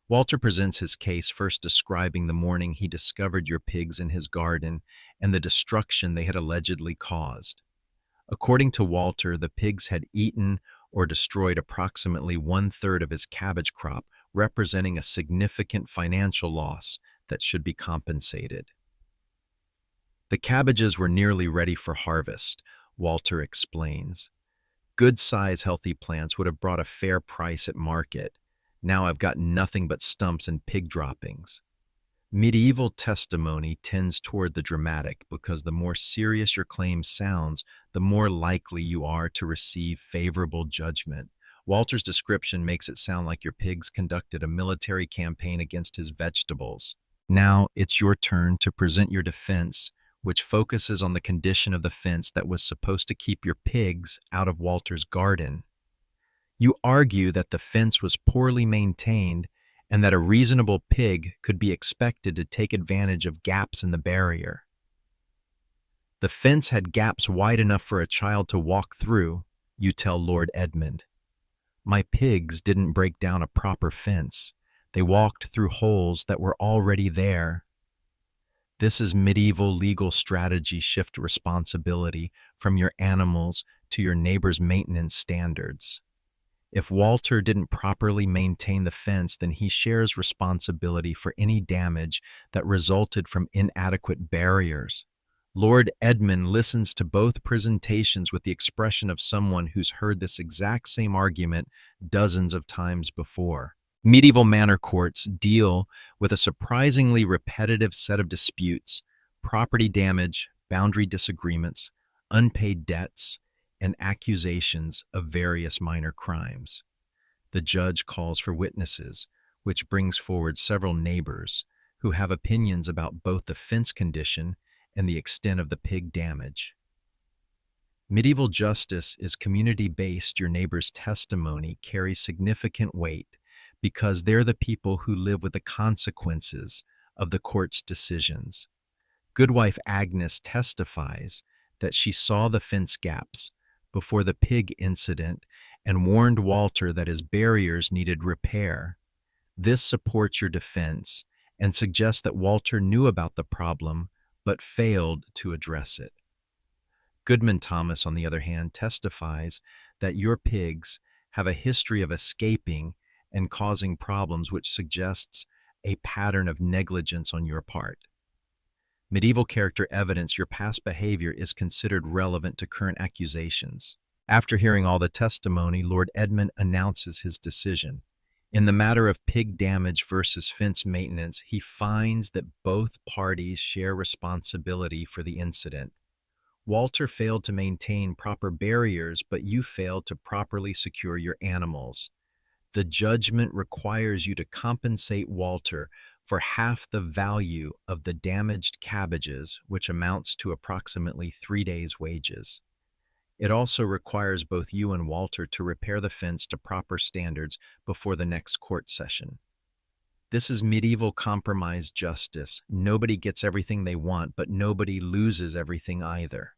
Walter presents his case, first describing the morning he discovered your pigs in his garden and the destruction they had allegedly caused. According to Walter, the pigs had eaten or destroyed approximately 1/3 of his cabbage crop, representing a significant financial loss that should be compensated. The cabbages were nearly ready for harvest, Walter explains. Good-sized, healthy plants would have brought a fair price at market. Now I've got nothing but stumps and pig droppings. Medieval testimony tends toward the dramatic because the more serious your claim sounds, the more likely you are to receive favorable judgment. Walter's description makes it sound like your pigs conducted a military campaign against his vegetables. Now it's your turn to present your defense, which focuses on the condition of the fence that was supposed to keep your pigs out of Walter's garden. You argue that the fence was poorly maintained and that a reasonable pig could be expected to take advantage of gaps in the barrier. The fence had gaps wide enough for a child to walk through, you tell Lord Edmund. My pigs didn't break down a proper fence. They walked through holes that were already there. This is medieval legal strategy: shift responsibility from your animals to your neighbor's maintenance standards. If Walter didn't properly maintain the fence, then he shares responsibility for any damage that resulted from inadequate barriers. Lord Edmund listens to both presentations with the expression of someone who's heard this exact same argument dozens of times before. Medieval manor courts deal with a surprisingly repetitive set of disputes: property damage, boundary disagreements, unpaid debts, and accusations of various minor crimes. The judge calls for witnesses, which brings forward several neighbors who have opinions about both the fence condition and the extent of the pig damage. Medieval justice is community-based. Your neighbor's testimony carries significant weight because they're the people who live with the consequences of the court's decisions. Goodwife Agnes testifies that she saw the fence gaps before the pig incident and warned Walter that his barriers needed repair. This supports your defense and suggests that Walter knew about the problem but failed to address it. Goodman Thomas, on the other hand, testifies that your pigs have a history of escaping and causing problems, which suggests a pattern of negligence on your part. Medieval character evidence your past behavior is considered relevant to current accusations. After hearing all the testimony, Lord Edmund announces his decision. In the matter of pig damage versus fence maintenance, he finds that both parties share responsibility for the incident. Walter failed to maintain proper barriers, but you failed to properly secure your animals. The judgment requires you to compensate Walter for half the value of the damaged cabbages, which amounts to approximately 3 days' wages. It also requires both you and Walter to repair the fence to proper standards before the next court session. This is medieval compromise justice. Nobody gets everything they want, but nobody loses everything either.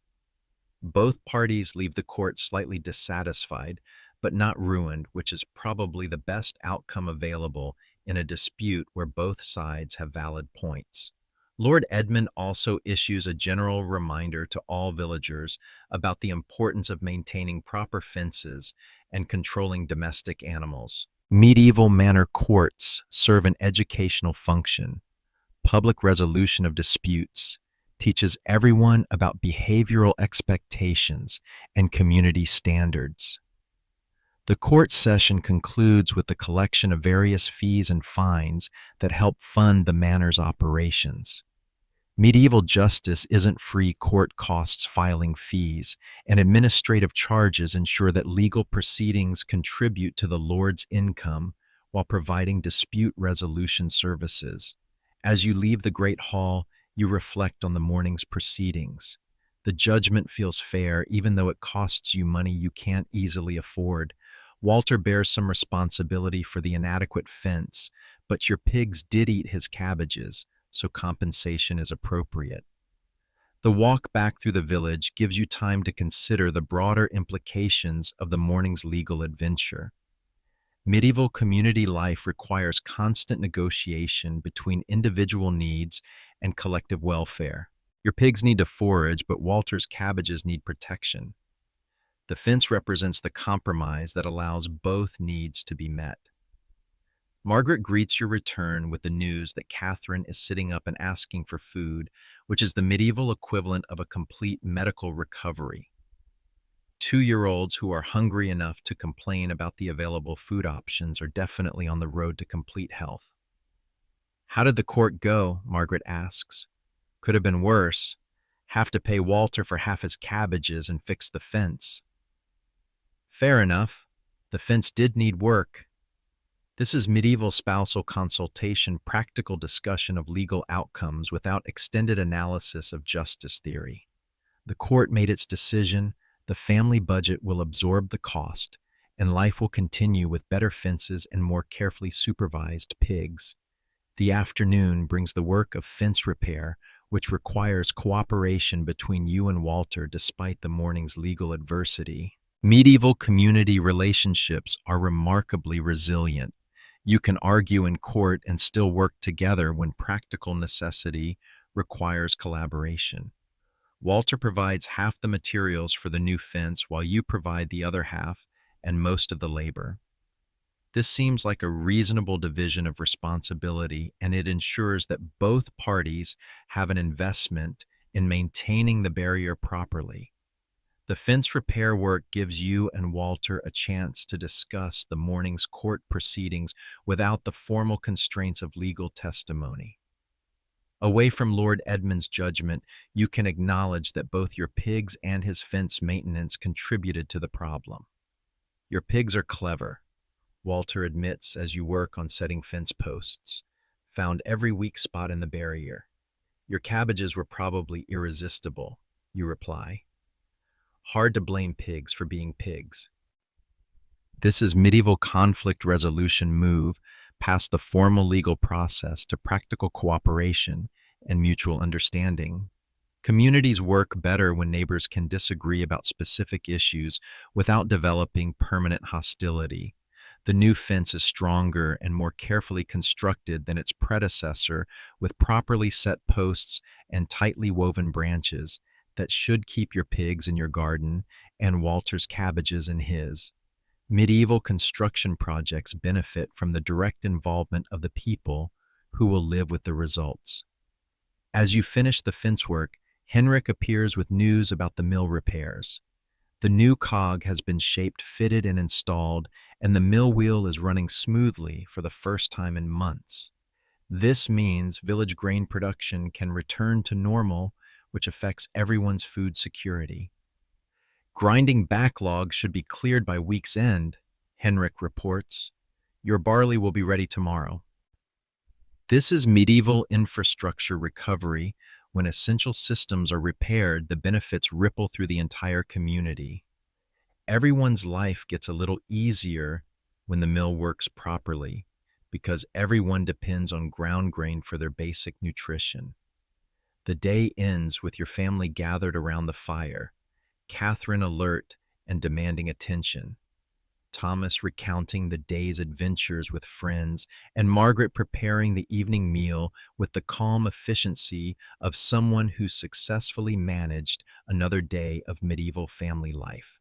Both parties leave the court slightly dissatisfied, but not ruined, which is probably the best outcome available in a dispute where both sides have valid points. Lord Edmund also issues a general reminder to all villagers about the importance of maintaining proper fences and controlling domestic animals. Medieval manor courts serve an educational function. Public resolution of disputes teaches everyone about behavioral expectations and community standards. The court session concludes with the collection of various fees and fines that help fund the manor's operations. Medieval justice isn't free. Court costs, filing fees, and administrative charges ensure that legal proceedings contribute to the lord's income while providing dispute resolution services. As you leave the great hall, you reflect on the morning's proceedings. The judgment feels fair, even though it costs you money you can't easily afford. Walter bears some responsibility for the inadequate fence, but your pigs did eat his cabbages, so compensation is appropriate. The walk back through the village gives you time to consider the broader implications of the morning's legal adventure. Medieval community life requires constant negotiation between individual needs and collective welfare. Your pigs need to forage, but Walter's cabbages need protection. The fence represents the compromise that allows both needs to be met. Margaret greets your return with the news that Catherine is sitting up and asking for food, which is the medieval equivalent of a complete medical recovery. 2-year-olds who are hungry enough to complain about the available food options are definitely on the road to complete health. "How did the court go?" Margaret asks. "Could have been worse. Have to pay Walter for half his cabbages and fix the fence." "Fair enough. The fence did need work." This is medieval spousal consultation, practical discussion of legal outcomes without extended analysis of justice theory. The court made its decision, the family budget will absorb the cost, and life will continue with better fences and more carefully supervised pigs. The afternoon brings the work of fence repair, which requires cooperation between you and Walter despite the morning's legal adversity. Medieval community relationships are remarkably resilient. You can argue in court and still work together when practical necessity requires collaboration. Walter provides half the materials for the new fence while you provide the other half and most of the labor. This seems like a reasonable division of responsibility, and it ensures that both parties have an investment in maintaining the barrier properly. The fence repair work gives you and Walter a chance to discuss the morning's court proceedings without the formal constraints of legal testimony. Away from Lord Edmund's judgment, you can acknowledge that both your pigs and his fence maintenance contributed to the problem. Your pigs are clever, Walter admits as you work on setting fence posts. Found every weak spot in the barrier. Your cabbages were probably irresistible, you reply. Hard to blame pigs for being pigs. This is medieval conflict resolution move past the formal legal process to practical cooperation and mutual understanding. Communities work better when neighbors can disagree about specific issues without developing permanent hostility. The new fence is stronger and more carefully constructed than its predecessor, with properly set posts and tightly woven branches that should keep your pigs in your garden and Walter's cabbages in his. Medieval construction projects benefit from the direct involvement of the people who will live with the results. As you finish the fence work, Henrik appears with news about the mill repairs. The new cog has been shaped, fitted, and installed, and the mill wheel is running smoothly for the first time in months. This means village grain production can return to normal, which affects everyone's food security. Grinding backlog should be cleared by week's end, Henrik reports. Your barley will be ready tomorrow. This is medieval infrastructure recovery. When essential systems are repaired, the benefits ripple through the entire community. Everyone's life gets a little easier when the mill works properly, because everyone depends on ground grain for their basic nutrition. The day ends with your family gathered around the fire, Catherine alert and demanding attention, Thomas recounting the day's adventures with friends, and Margaret preparing the evening meal with the calm efficiency of someone who successfully managed another day of medieval family life.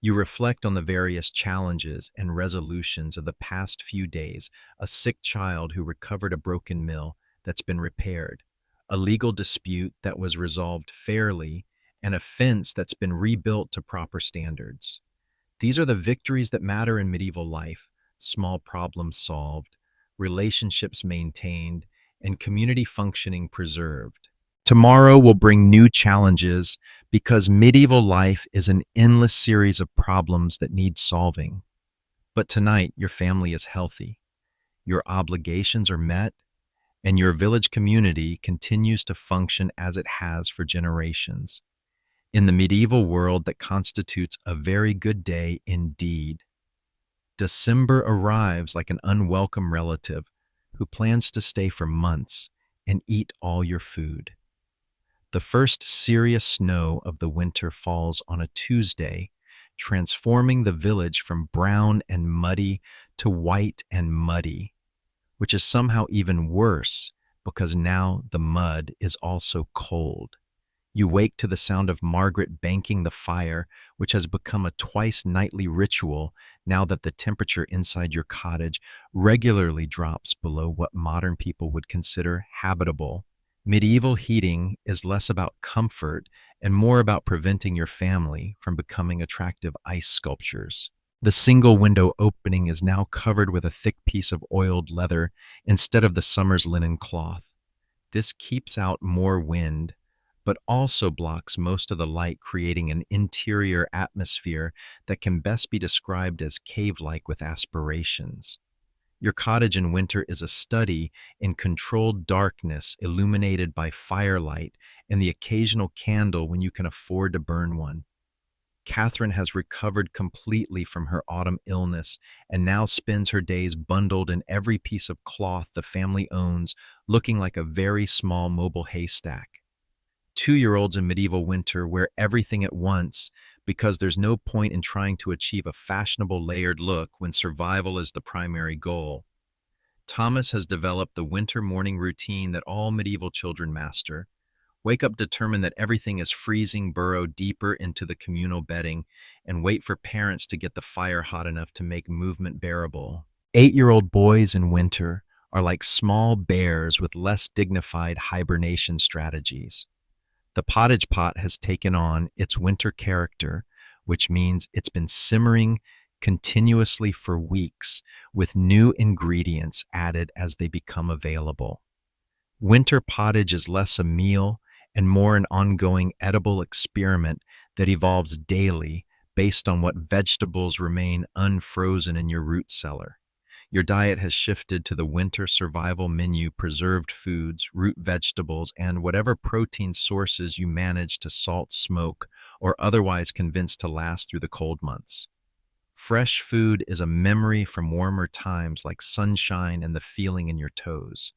You reflect on the various challenges and resolutions of the past few days: a sick child who recovered a broken mill that's been repaired, a legal dispute that was resolved fairly, and a fence that's been rebuilt to proper standards. These are the victories that matter in medieval life: small problems solved, relationships maintained, and community functioning preserved. Tomorrow will bring new challenges, because medieval life is an endless series of problems that need solving. But tonight, your family is healthy, your obligations are met, and your village community continues to function as it has for generations. In the medieval world, that constitutes a very good day indeed. December arrives like an unwelcome relative who plans to stay for months and eat all your food. The first serious snow of the winter falls on a Tuesday, transforming the village from brown and muddy to white and muddy, which is somehow even worse because now the mud is also cold. You wake to the sound of Margaret banking the fire, which has become a twice-nightly ritual now that the temperature inside your cottage regularly drops below what modern people would consider habitable. Medieval heating is less about comfort and more about preventing your family from becoming attractive ice sculptures. The single window opening is now covered with a thick piece of oiled leather instead of the summer's linen cloth. This keeps out more wind, but also blocks most of the light, creating an interior atmosphere that can best be described as cave-like with aspirations. Your cottage in winter is a study in controlled darkness, illuminated by firelight and the occasional candle when you can afford to burn one. Catherine has recovered completely from her autumn illness and now spends her days bundled in every piece of cloth the family owns, looking like a very small mobile haystack. 2-year-olds in medieval winter wear everything at once because there's no point in trying to achieve a fashionable layered look when survival is the primary goal. Thomas has developed the winter morning routine that all medieval children master: Wake up determined that everything is freezing, burrow deeper into the communal bedding, and wait for parents to get the fire hot enough to make movement bearable. 8-year-old boys in winter are like small bears with less dignified hibernation strategies. The pottage pot has taken on its winter character, which means it's been simmering continuously for weeks with new ingredients added as they become available. Winter pottage is less a meal and more an ongoing edible experiment that evolves daily based on what vegetables remain unfrozen in your root cellar. Your diet has shifted to the winter survival menu: preserved foods, root vegetables, and whatever protein sources you manage to salt, smoke, or otherwise convince to last through the cold months. Fresh food is a memory from warmer times, like sunshine and the feeling in your toes.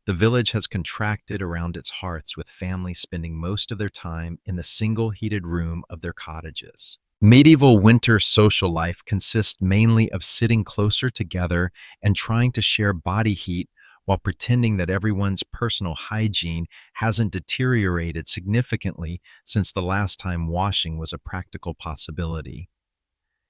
The village has contracted around its hearths, with families spending most of their time in the single heated room of their cottages. Medieval winter social life consists mainly of sitting closer together and trying to share body heat while pretending that everyone's personal hygiene hasn't deteriorated significantly since the last time washing was a practical possibility.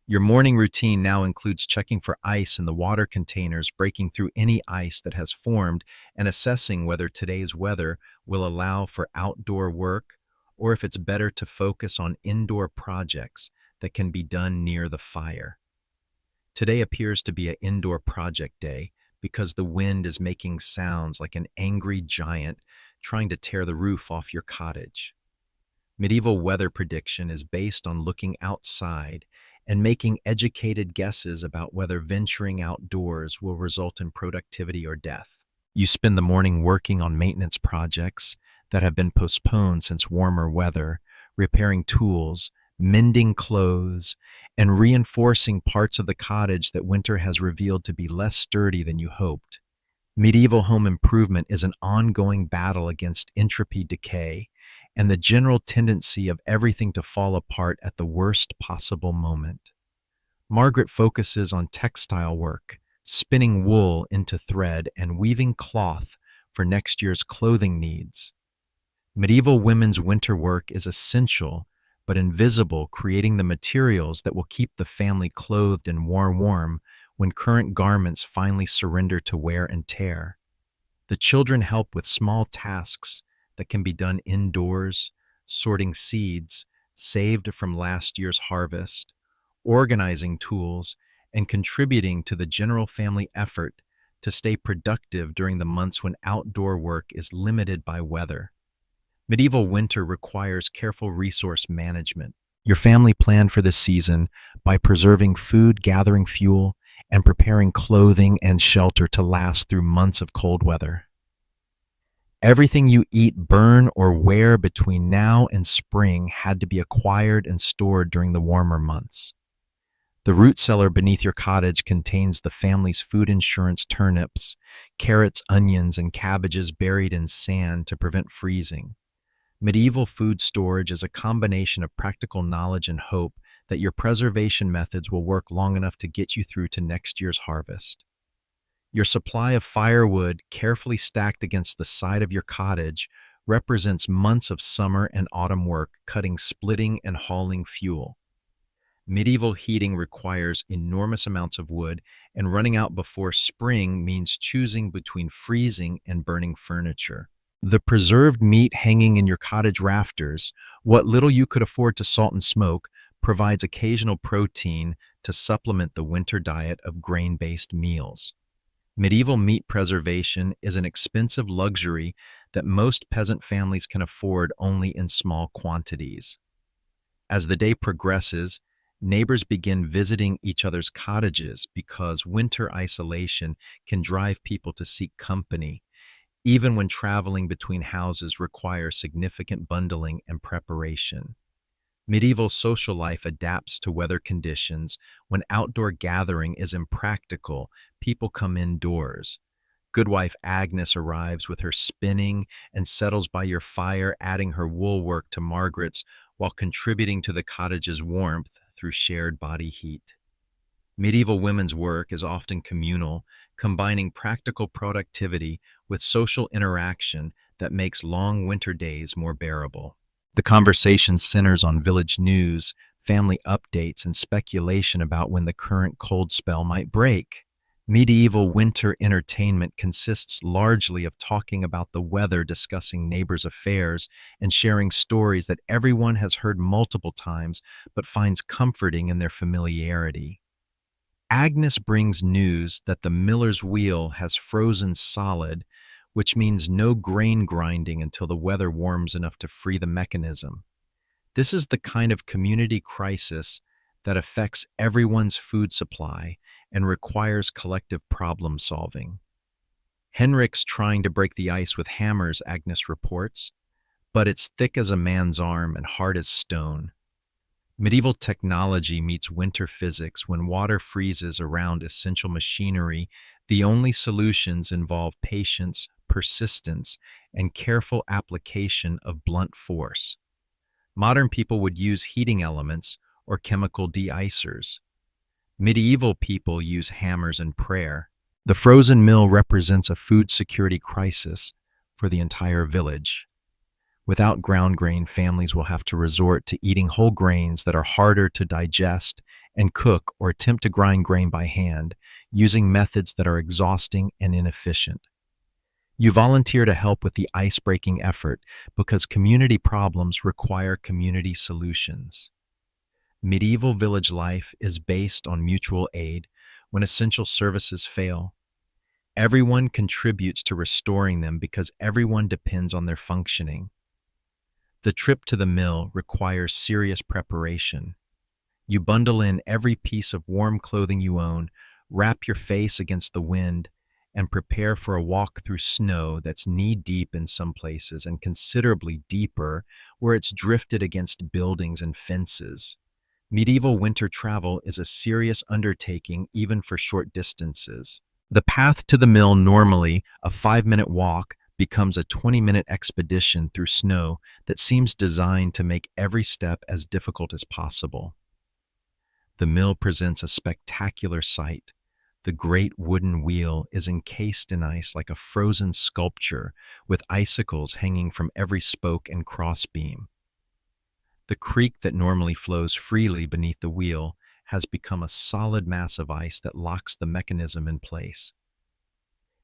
Your morning routine now includes checking for ice in the water containers, breaking through any ice that has formed, and assessing whether today's weather will allow for outdoor work or if it's better to focus on indoor projects that can be done near the fire. Today appears to be an indoor project day because the wind is making sounds like an angry giant trying to tear the roof off your cottage. Medieval weather prediction is based on looking outside and making educated guesses about whether venturing outdoors will result in productivity or death. You spend the morning working on maintenance projects that have been postponed since warmer weather, repairing tools, mending clothes, and reinforcing parts of the cottage that winter has revealed to be less sturdy than you hoped. Medieval home improvement is an ongoing battle against entropy decay and the general tendency of everything to fall apart at the worst possible moment. Margaret focuses on textile work, spinning wool into thread and weaving cloth for next year's clothing needs. Medieval women's winter work is essential but invisible, creating the materials that will keep the family clothed and warm when current garments finally surrender to wear and tear. The children help with small tasks that can be done indoors: sorting seeds saved from last year's harvest, organizing tools, and contributing to the general family effort to stay productive during the months when outdoor work is limited by weather. Medieval winter requires careful resource management. Your family planned for this season by preserving food, gathering fuel, and preparing clothing and shelter to last through months of cold weather. Everything you eat, burn, or wear between now and spring had to be acquired and stored during the warmer months. The root cellar beneath your cottage contains the family's food insurance: turnips, carrots, onions, and cabbages buried in sand to prevent freezing. Medieval food storage is a combination of practical knowledge and hope that your preservation methods will work long enough to get you through to next year's harvest. Your supply of firewood, carefully stacked against the side of your cottage, represents months of summer and autumn work, cutting, splitting, and hauling fuel. Medieval heating requires enormous amounts of wood, and running out before spring means choosing between freezing and burning furniture. The preserved meat hanging in your cottage rafters, what little you could afford to salt and smoke, provides occasional protein to supplement the winter diet of grain-based meals. Medieval meat preservation is an expensive luxury that most peasant families can afford only in small quantities. As the day progresses, neighbors begin visiting each other's cottages because winter isolation can drive people to seek company, even when traveling between houses requires significant bundling and preparation. Medieval social life adapts to weather conditions. When outdoor gathering is impractical, people come indoors. Goodwife Agnes arrives with her spinning and settles by your fire, adding her wool work to Margaret's while contributing to the cottage's warmth through shared body heat. Medieval women's work is often communal, combining practical productivity with social interaction that makes long winter days more bearable. The conversation centers on village news, family updates, and speculation about when the current cold spell might break. Medieval winter entertainment consists largely of talking about the weather, discussing neighbors' affairs, and sharing stories that everyone has heard multiple times but finds comforting in their familiarity. Agnes brings news that the miller's wheel has frozen solid, which means no grain grinding until the weather warms enough to free the mechanism. This is the kind of community crisis that affects everyone's food supply and requires collective problem solving. Henrik's trying to break the ice with hammers, Agnes reports, but it's thick as a man's arm and hard as stone. Medieval technology meets winter physics. When water freezes around essential machinery, the only solutions involve patience, persistence, and careful application of blunt force. Modern people would use heating elements or chemical de-icers. Medieval people use hammers and prayer. The frozen mill represents a food security crisis for the entire village. Without ground grain, families will have to resort to eating whole grains that are harder to digest and cook, or attempt to grind grain by hand, using methods that are exhausting and inefficient. You volunteer to help with the ice-breaking effort because community problems require community solutions. Medieval village life is based on mutual aid. When essential services fail, everyone contributes to restoring them because everyone depends on their functioning. The trip to the mill requires serious preparation. You bundle in every piece of warm clothing you own, wrap your face against the wind, and prepare for a walk through snow that's knee-deep in some places and considerably deeper where it's drifted against buildings and fences. Medieval winter travel is a serious undertaking even for short distances. The path to the mill, normally a 5-minute walk, becomes a 20-minute expedition through snow that seems designed to make every step as difficult as possible. The mill presents a spectacular sight. The great wooden wheel is encased in ice like a frozen sculpture, with icicles hanging from every spoke and crossbeam. The creek that normally flows freely beneath the wheel has become a solid mass of ice that locks the mechanism in place.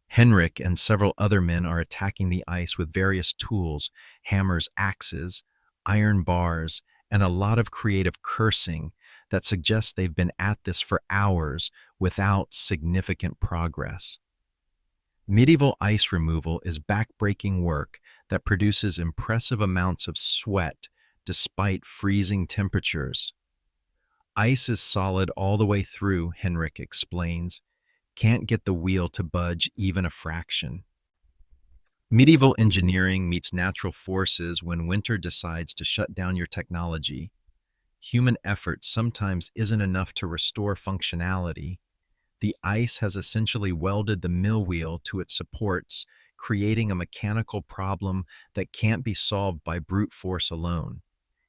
Henrik and several other men are attacking the ice with various tools, hammers, axes, iron bars, and a lot of creative cursing that suggests they've been at this for hours without significant progress. Medieval ice removal is back-breaking work that produces impressive amounts of sweat despite freezing temperatures. Ice is solid all the way through, Henrik explains. Can't get the wheel to budge even a fraction. Medieval engineering meets natural forces when winter decides to shut down your technology. Human effort sometimes isn't enough to restore functionality. The ice has essentially welded the mill wheel to its supports, creating a mechanical problem that can't be solved by brute force alone.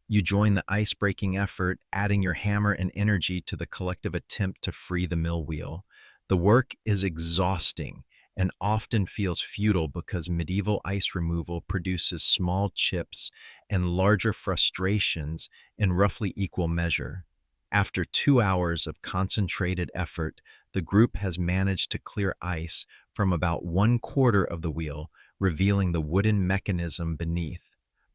You join the ice-breaking effort, adding your hammer and energy to the collective attempt to free the mill wheel. The work is exhausting and often feels futile because medieval ice removal produces small chips and larger frustrations in roughly equal measure. After 2 hours of concentrated effort, the group has managed to clear ice from about 1/4 of the wheel, revealing the wooden mechanism beneath.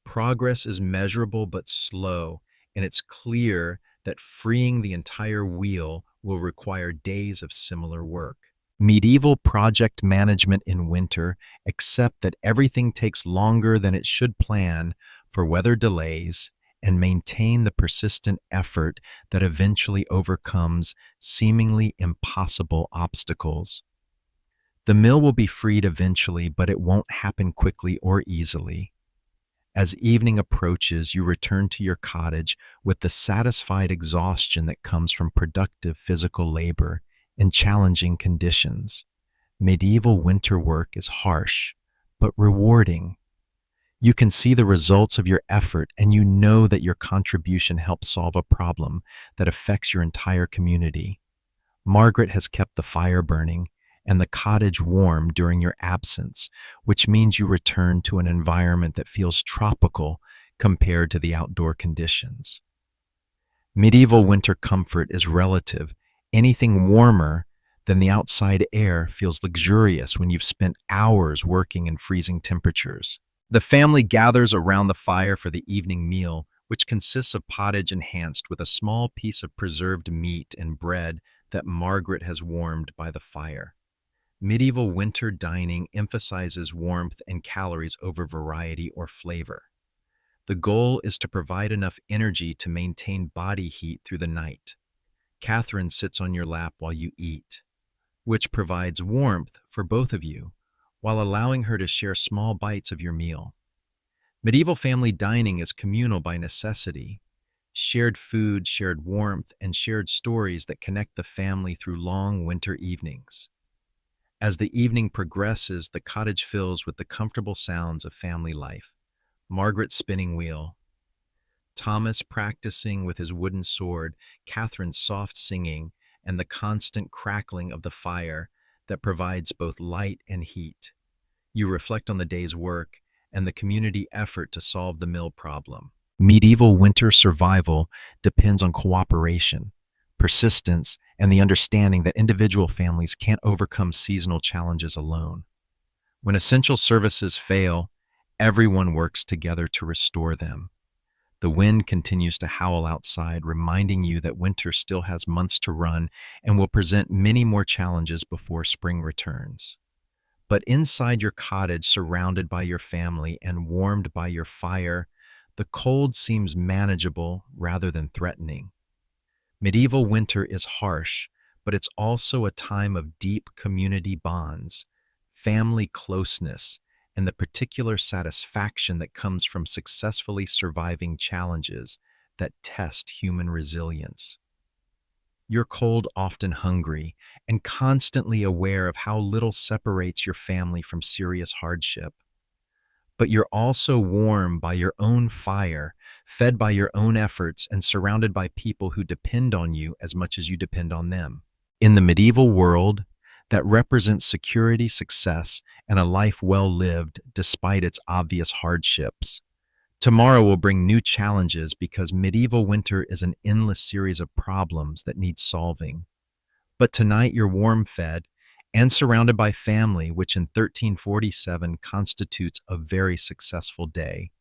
Progress is measurable but slow, and it's clear that freeing the entire wheel will require days of similar work. Medieval project management in winter accept that everything takes longer than it should, plan for weather delays, and maintain the persistent effort that eventually overcomes seemingly impossible obstacles. The mill will be freed eventually, but it won't happen quickly or easily. As evening approaches, you return to your cottage with the satisfied exhaustion that comes from productive physical labor in challenging conditions. Medieval winter work is harsh, but rewarding. You can see the results of your effort, and you know that your contribution helps solve a problem that affects your entire community. Margaret has kept the fire burning, and the cottage warm during your absence, which means you return to an environment that feels tropical compared to the outdoor conditions. Medieval winter comfort is relative. Anything warmer than the outside air feels luxurious when you've spent hours working in freezing temperatures. The family gathers around the fire for the evening meal, which consists of pottage enhanced with a small piece of preserved meat and bread that Margaret has warmed by the fire. Medieval winter dining emphasizes warmth and calories over variety or flavor. The goal is to provide enough energy to maintain body heat through the night. Catherine sits on your lap while you eat, which provides warmth for both of you while allowing her to share small bites of your meal. Medieval family dining is communal by necessity. Shared food, shared warmth, and shared stories that connect the family through long winter evenings. As the evening progresses, the cottage fills with the comfortable sounds of family life. Margaret's spinning wheel, Thomas practicing with his wooden sword, Catherine's soft singing, and the constant crackling of the fire that provides both light and heat. You reflect on the day's work and the community effort to solve the meal problem. Medieval winter survival depends on cooperation, persistence, and the understanding that individual families can't overcome seasonal challenges alone. When essential services fail, everyone works together to restore them. The wind continues to howl outside, reminding you that winter still has months to run and will present many more challenges before spring returns. But inside your cottage, surrounded by your family and warmed by your fire, the cold seems manageable rather than threatening. Medieval winter is harsh, but it's also a time of deep community bonds, family closeness, and the particular satisfaction that comes from successfully surviving challenges that test human resilience. You're cold, often hungry, and constantly aware of how little separates your family from serious hardship. But you're also warm by your own fire, fed by your own efforts, and surrounded by people who depend on you as much as you depend on them. In the medieval world, that represents security, success, and a life well lived despite its obvious hardships. Tomorrow will bring new challenges because medieval winter is an endless series of problems that need solving. But tonight you're warm-fed and surrounded by family, which in 1347 constitutes a very successful day.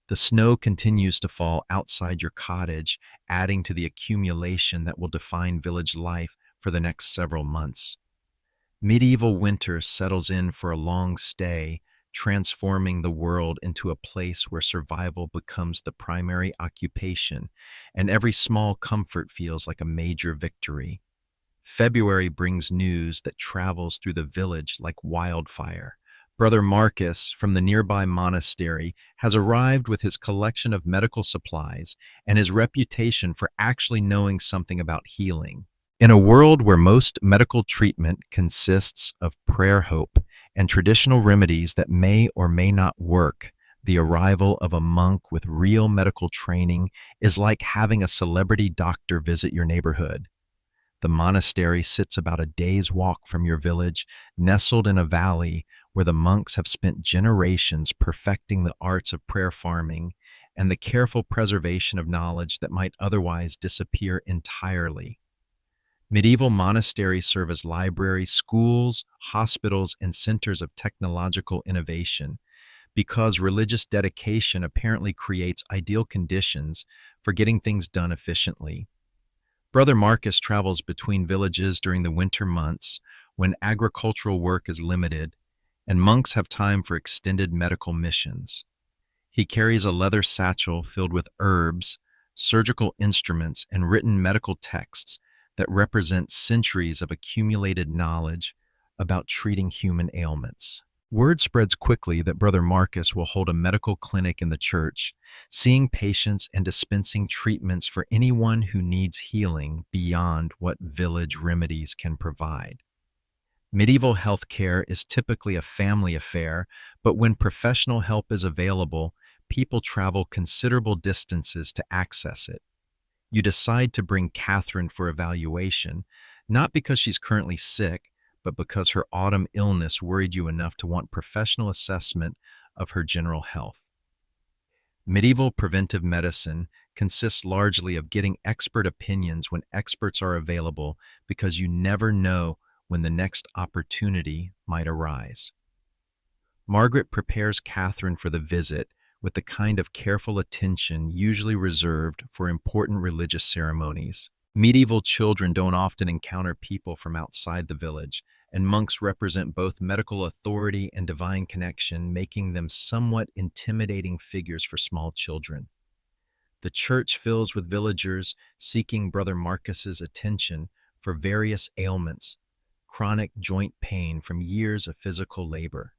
The snow continues to fall outside your cottage, adding to the accumulation that will define village life for the next several months. Medieval winter settles in for a long stay, transforming the world into a place where survival becomes the primary occupation, and every small comfort feels like a major victory. February brings news that travels through the village like wildfire. Brother Marcus from the nearby monastery has arrived with his collection of medical supplies and his reputation for actually knowing something about healing. In a world where most medical treatment consists of prayer, hope, and traditional remedies that may or may not work, the arrival of a monk with real medical training is like having a celebrity doctor visit your neighborhood. The monastery sits about a day's walk from your village, nestled in a valley where the monks have spent generations perfecting the arts of prayer farming and the careful preservation of knowledge that might otherwise disappear entirely. Medieval monasteries serve as libraries, schools, hospitals, and centers of technological innovation because religious dedication apparently creates ideal conditions for getting things done efficiently. Brother Marcus travels between villages during the winter months when agricultural work is limited and monks have time for extended medical missions. He carries a leather satchel filled with herbs, surgical instruments, and written medical texts that represent centuries of accumulated knowledge about treating human ailments. Word spreads quickly that Brother Marcus will hold a medical clinic in the church, seeing patients and dispensing treatments for anyone who needs healing beyond what village remedies can provide. Medieval health care is typically a family affair, but when professional help is available, people travel considerable distances to access it. You decide to bring Catherine for evaluation, not because she's currently sick, but because her autumn illness worried you enough to want professional assessment of her general health. Medieval preventive medicine consists largely of getting expert opinions when experts are available because you never know when the next opportunity might arise. Margaret prepares Catherine for the visit with the kind of careful attention usually reserved for important religious ceremonies. Medieval children don't often encounter people from outside the village, and monks represent both medical authority and divine connection, making them somewhat intimidating figures for small children. The church fills with villagers seeking Brother Marcus's attention for various ailments, chronic joint pain from years of physical labor,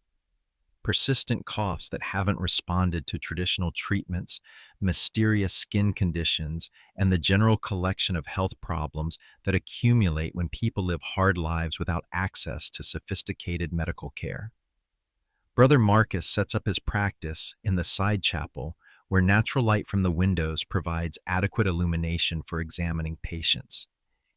persistent coughs that haven't responded to traditional treatments, mysterious skin conditions, and the general collection of health problems that accumulate when people live hard lives without access to sophisticated medical care. Brother Marcus sets up his practice in the side chapel, where natural light from the windows provides adequate illumination for examining patients.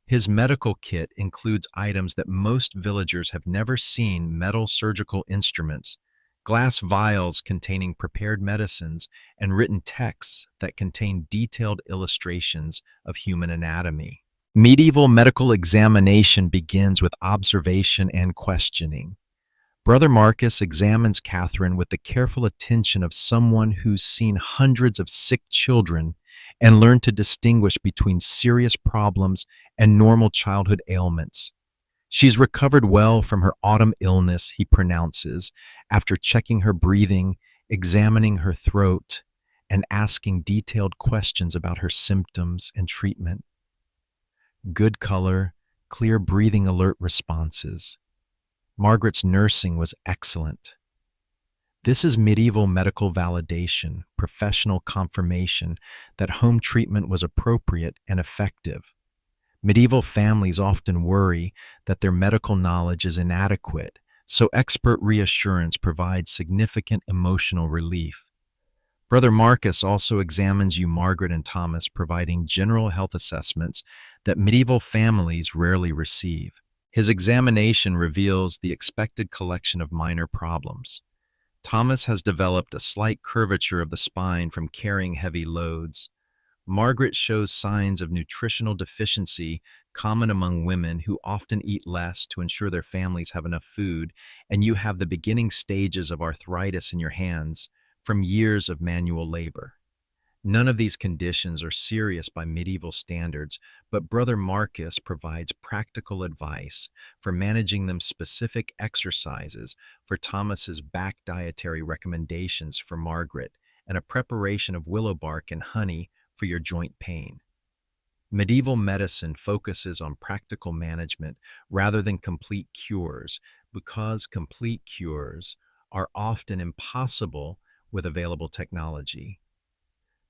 His medical kit includes items that most villagers have never seen: metal surgical instruments, glass vials containing prepared medicines, and written texts that contain detailed illustrations of human anatomy. Medieval medical examination begins with observation and questioning. Brother Marcus examines Catherine with the careful attention of someone who's seen hundreds of sick children and learned to distinguish between serious problems and normal childhood ailments. She's recovered well from her autumn illness, he pronounces, after checking her breathing, examining her throat, and asking detailed questions about her symptoms and treatment. Good color, clear breathing alert responses. Margaret's nursing was excellent. This is medieval medical validation, professional confirmation that home treatment was appropriate and effective. Medieval families often worry that their medical knowledge is inadequate, so expert reassurance provides significant emotional relief. Brother Marcus also examines you, Margaret and Thomas, providing general health assessments that medieval families rarely receive. His examination reveals the expected collection of minor problems. Thomas has developed a slight curvature of the spine from carrying heavy loads. Margaret shows signs of nutritional deficiency common among women who often eat less to ensure their families have enough food, and you have the beginning stages of arthritis in your hands from years of manual labor. None of these conditions are serious by medieval standards, but Brother Marcus provides practical advice for managing them: specific exercises for Thomas's back, dietary recommendations for Margaret, and a preparation of willow bark and honey for your joint pain. Medieval medicine focuses on practical management rather than complete cures, because complete cures are often impossible with available technology.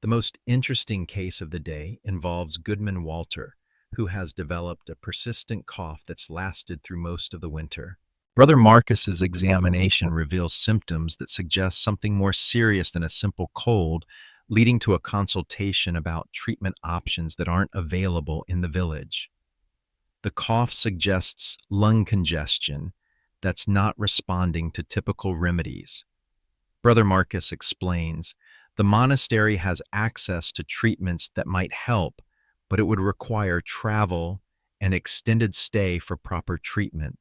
The most interesting case of the day involves Goodman Walter, who has developed a persistent cough that's lasted through most of the winter. Brother Marcus's examination reveals symptoms that suggest something more serious than a simple cold, leading to a consultation about treatment options that aren't available in the village. The cough suggests lung congestion that's not responding to typical remedies. Brother Marcus explains, the monastery has access to treatments that might help, but it would require travel and extended stay for proper treatment.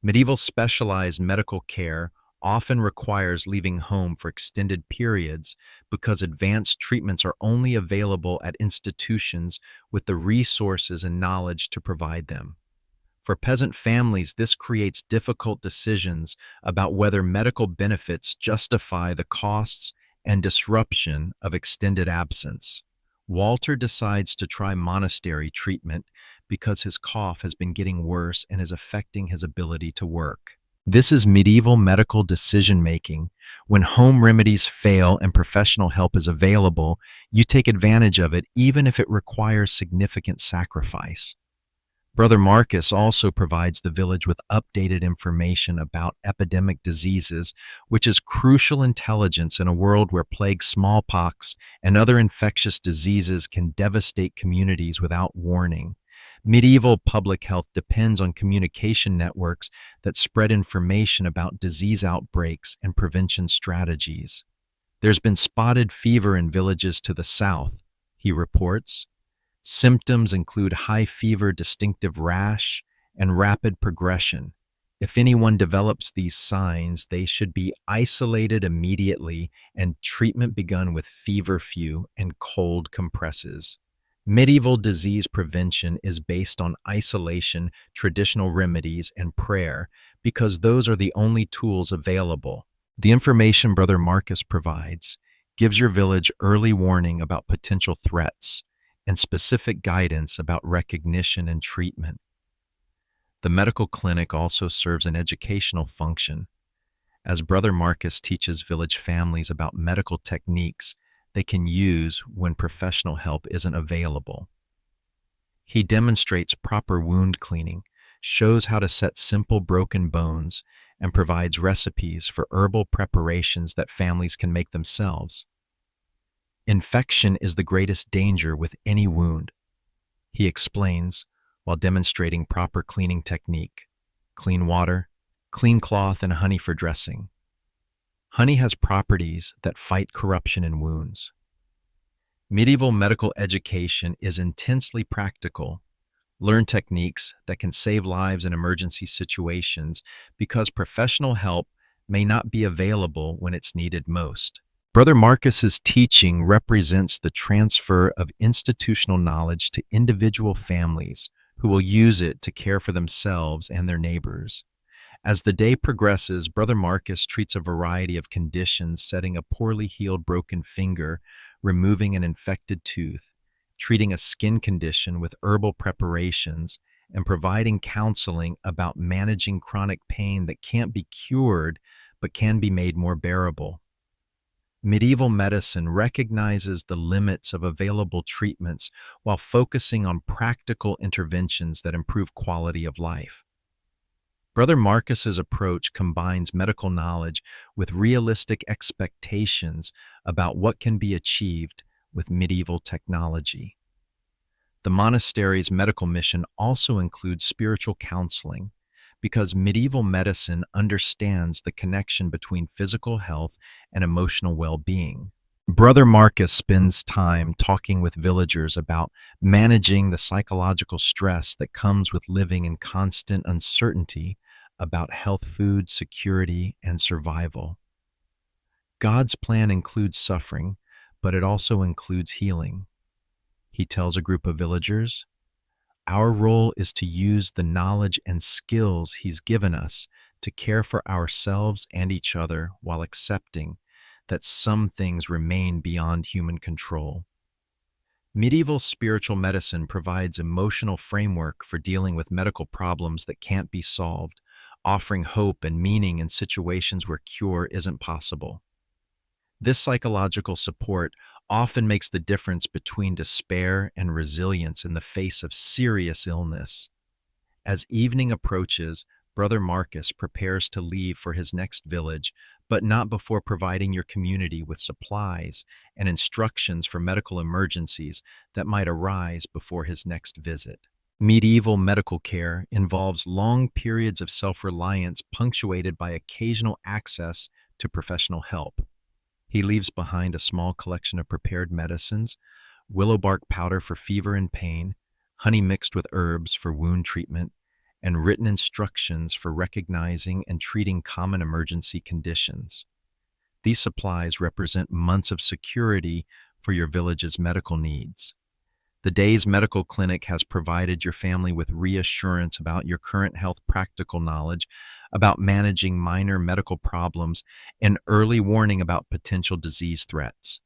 Medieval specialized medical care often requires leaving home for extended periods because advanced treatments are only available at institutions with the resources and knowledge to provide them. For peasant families, this creates difficult decisions about whether medical benefits justify the costs and disruption of extended absence. Walter decides to try monastery treatment because his cough has been getting worse and is affecting his ability to work. This is medieval medical decision-making. When home remedies fail and professional help is available, you take advantage of it even if it requires significant sacrifice. Brother Marcus also provides the village with updated information about epidemic diseases, which is crucial intelligence in a world where plague, smallpox, and other infectious diseases can devastate communities without warning. Medieval public health depends on communication networks that spread information about disease outbreaks and prevention strategies. There's been spotted fever in villages to the south, he reports. Symptoms include high fever, distinctive rash, and rapid progression. If anyone develops these signs, they should be isolated immediately and treatment begun with feverfew and cold compresses. Medieval disease prevention is based on isolation, traditional remedies, and prayer because those are the only tools available. The information Brother Marcus provides gives your village early warning about potential threats and specific guidance about recognition and treatment. The medical clinic also serves an educational function. As Brother Marcus teaches village families about medical techniques they can use when professional help isn't available. He demonstrates proper wound cleaning, shows how to set simple broken bones, and provides recipes for herbal preparations that families can make themselves. Infection is the greatest danger with any wound, he explains while demonstrating proper cleaning technique: clean water, clean cloth, and honey for dressing. Honey has properties that fight corruption in wounds. Medieval medical education is intensely practical. Learn techniques that can save lives in emergency situations because professional help may not be available when it's needed most. Brother Marcus's teaching represents the transfer of institutional knowledge to individual families who will use it to care for themselves and their neighbors. As the day progresses, Brother Marcus treats a variety of conditions, setting a poorly healed broken finger, removing an infected tooth, treating a skin condition with herbal preparations, and providing counseling about managing chronic pain that can't be cured but can be made more bearable. Medieval medicine recognizes the limits of available treatments while focusing on practical interventions that improve quality of life. Brother Marcus's approach combines medical knowledge with realistic expectations about what can be achieved with medieval technology. The monastery's medical mission also includes spiritual counseling because medieval medicine understands the connection between physical health and emotional well-being. Brother Marcus spends time talking with villagers about managing the psychological stress that comes with living in constant uncertainty about health, food, security, and survival. God's plan includes suffering, but it also includes healing. He tells a group of villagers, "Our role is to use the knowledge and skills He's given us to care for ourselves and each other while accepting that some things remain beyond human control." Medieval spiritual medicine provides emotional framework for dealing with medical problems that can't be solved, offering hope and meaning in situations where cure isn't possible. This psychological support often makes the difference between despair and resilience in the face of serious illness. As evening approaches, Brother Marcus prepares to leave for his next village, but not before providing your community with supplies and instructions for medical emergencies that might arise before his next visit. Medieval medical care involves long periods of self-reliance punctuated by occasional access to professional help. He leaves behind a small collection of prepared medicines, willow bark powder for fever and pain, honey mixed with herbs for wound treatment, and written instructions for recognizing and treating common emergency conditions. These supplies represent months of security for your village's medical needs. The day's medical clinic has provided your family with reassurance about your current health, practical knowledge about managing minor medical problems, and early warning about potential disease threats.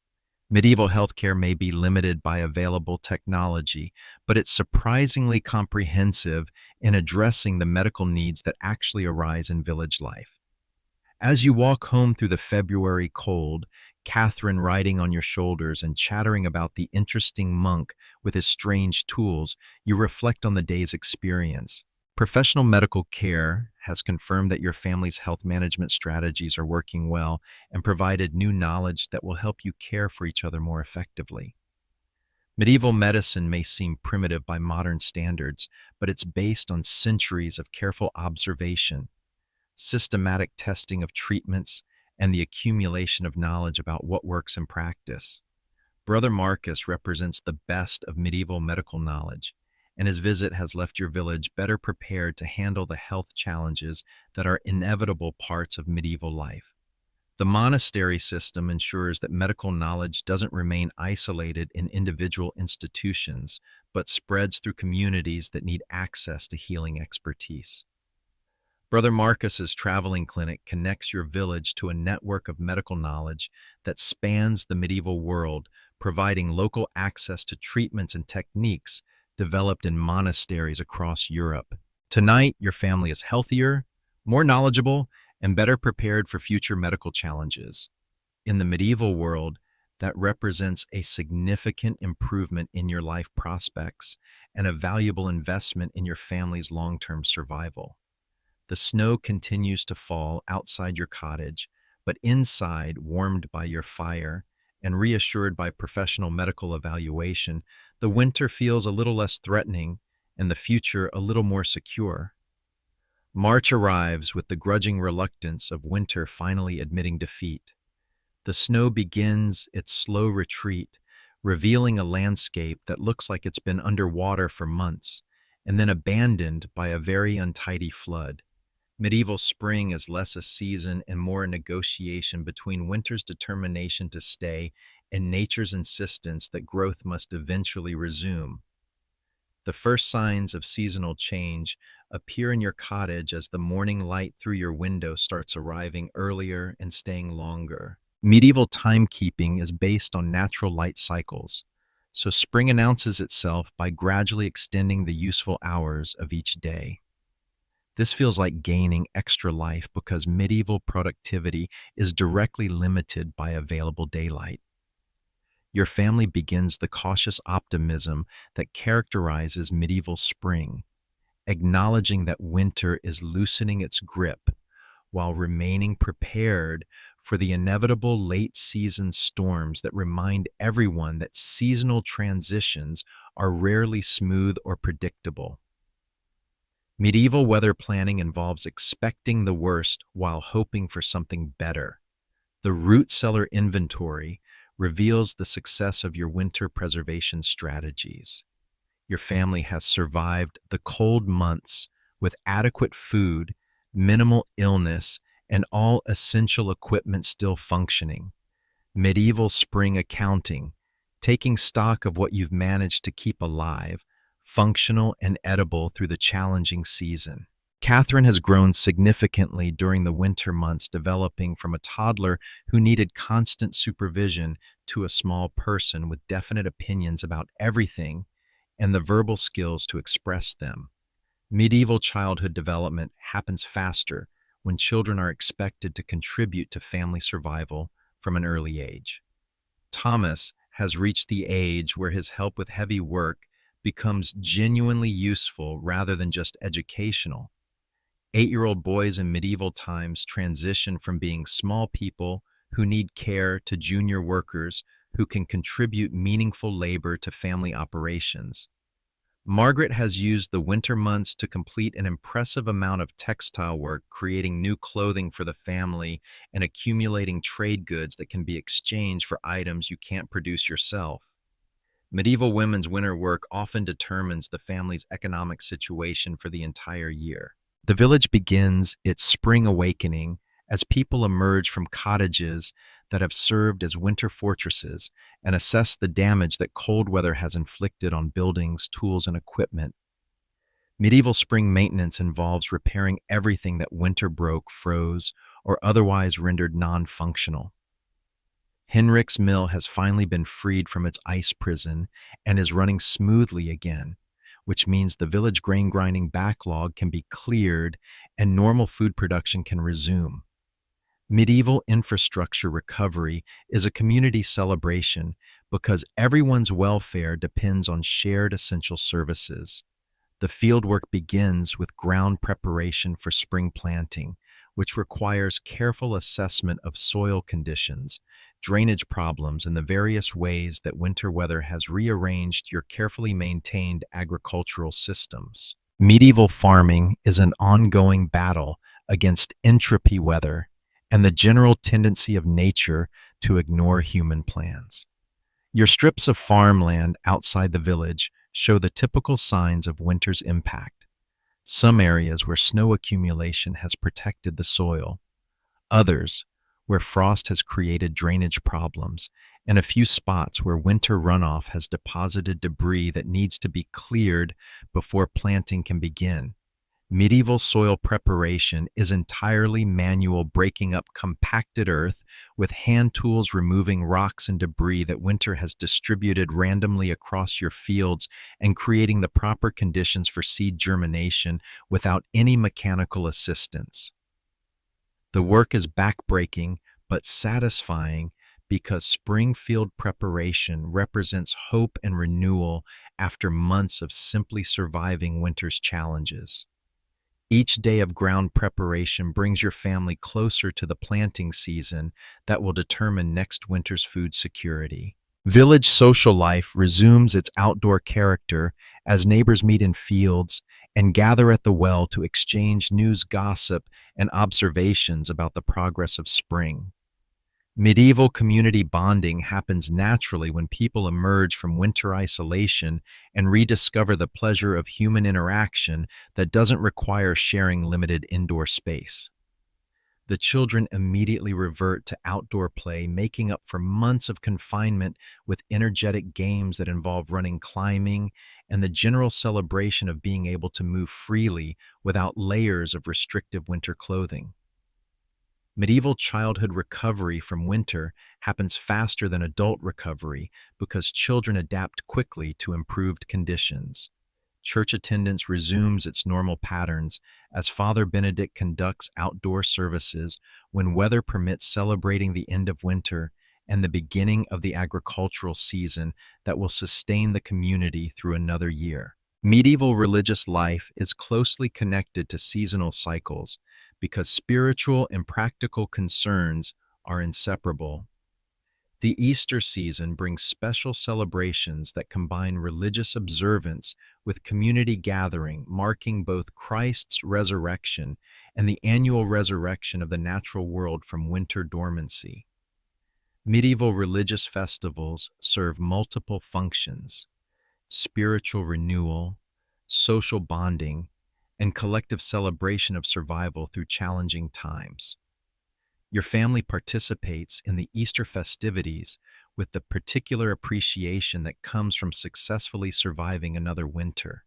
Medieval healthcare may be limited by available technology, but it's surprisingly comprehensive in addressing the medical needs that actually arise in village life. As you walk home through the February cold, Catherine riding on your shoulders and chattering about the interesting monk with his strange tools, you reflect on the day's experience. Professional medical care has confirmed that your family's health management strategies are working well and provided new knowledge that will help you care for each other more effectively. Medieval medicine may seem primitive by modern standards, but it's based on centuries of careful observation, systematic testing of treatments, and the accumulation of knowledge about what works in practice. Brother Marcus represents the best of medieval medical knowledge, and his visit has left your village better prepared to handle the health challenges that are inevitable parts of medieval life. The monastery system ensures that medical knowledge doesn't remain isolated in individual institutions, but spreads through communities that need access to healing expertise. Brother Marcus's traveling clinic connects your village to a network of medical knowledge that spans the medieval world, providing local access to treatments and techniques developed in monasteries across Europe. Tonight, your family is healthier, more knowledgeable, and better prepared for future medical challenges. In the medieval world, that represents a significant improvement in your life prospects and a valuable investment in your family's long-term survival. The snow continues to fall outside your cottage, but inside, warmed by your fire and reassured by professional medical evaluation, the winter feels a little less threatening and the future a little more secure. March arrives with the grudging reluctance of winter finally admitting defeat. The snow begins its slow retreat, revealing a landscape that looks like it's been underwater for months and then abandoned by a very untidy flood. Medieval spring is less a season and more a negotiation between winter's determination to stay and nature's insistence that growth must eventually resume. The first signs of seasonal change appear in your cottage as the morning light through your window starts arriving earlier and staying longer. Medieval timekeeping is based on natural light cycles, so spring announces itself by gradually extending the useful hours of each day. This feels like gaining extra life because medieval productivity is directly limited by available daylight. Your family begins the cautious optimism that characterizes medieval spring, acknowledging that winter is loosening its grip while remaining prepared for the inevitable late-season storms that remind everyone that seasonal transitions are rarely smooth or predictable. Medieval weather planning involves expecting the worst while hoping for something better. The root cellar inventory reveals the success of your winter preservation strategies. Your family has survived the cold months with adequate food, minimal illness, and all essential equipment still functioning. Medieval spring accounting, taking stock of what you've managed to keep alive, functional and edible through the challenging season. Catherine has grown significantly during the winter months, developing from a toddler who needed constant supervision to a small person with definite opinions about everything and the verbal skills to express them. Medieval childhood development happens faster when children are expected to contribute to family survival from an early age. Thomas has reached the age where his help with heavy work becomes genuinely useful rather than just educational. 8-year-old boys in medieval times transition from being small people who need care to junior workers who can contribute meaningful labor to family operations. Margaret has used the winter months to complete an impressive amount of textile work, creating new clothing for the family and accumulating trade goods that can be exchanged for items you can't produce yourself. Medieval women's winter work often determines the family's economic situation for the entire year. The village begins its spring awakening as people emerge from cottages that have served as winter fortresses and assess the damage that cold weather has inflicted on buildings, tools, and equipment. Medieval spring maintenance involves repairing everything that winter broke, froze, or otherwise rendered non-functional. Henrik's mill has finally been freed from its ice prison and is running smoothly again, which means the village grain grinding backlog can be cleared and normal food production can resume. Medieval infrastructure recovery is a community celebration because everyone's welfare depends on shared essential services. The fieldwork begins with ground preparation for spring planting, which requires careful assessment of soil conditions, drainage problems, and the various ways that winter weather has rearranged your carefully maintained agricultural systems. Medieval farming is an ongoing battle against entropy weather and the general tendency of nature to ignore human plans. Your strips of farmland outside the village show the typical signs of winter's impact. Some areas where snow accumulation has protected the soil, others where frost has created drainage problems, and a few spots where winter runoff has deposited debris that needs to be cleared before planting can begin. Medieval soil preparation is entirely manual, breaking up compacted earth with hand tools, removing rocks and debris that winter has distributed randomly across your fields, and creating the proper conditions for seed germination without any mechanical assistance. The work is backbreaking but satisfying because spring field preparation represents hope and renewal after months of simply surviving winter's challenges. Each day of ground preparation brings your family closer to the planting season that will determine next winter's food security. Village social life resumes its outdoor character as neighbors meet in fields and gather at the well to exchange news, gossip, and observations about the progress of spring. Medieval community bonding happens naturally when people emerge from winter isolation and rediscover the pleasure of human interaction that doesn't require sharing limited indoor space. The children immediately revert to outdoor play, making up for months of confinement with energetic games that involve running, climbing, and the general celebration of being able to move freely without layers of restrictive winter clothing. Medieval childhood recovery from winter happens faster than adult recovery because children adapt quickly to improved conditions. Church attendance resumes its normal patterns as Father Benedict conducts outdoor services when weather permits, celebrating the end of winter and the beginning of the agricultural season that will sustain the community through another year. Medieval religious life is closely connected to seasonal cycles because spiritual and practical concerns are inseparable. The Easter season brings special celebrations that combine religious observance with community gathering, marking both Christ's resurrection and the annual resurrection of the natural world from winter dormancy. Medieval religious festivals serve multiple functions: spiritual renewal, social bonding, and collective celebration of survival through challenging times. Your family participates in the Easter festivities with the particular appreciation that comes from successfully surviving another winter.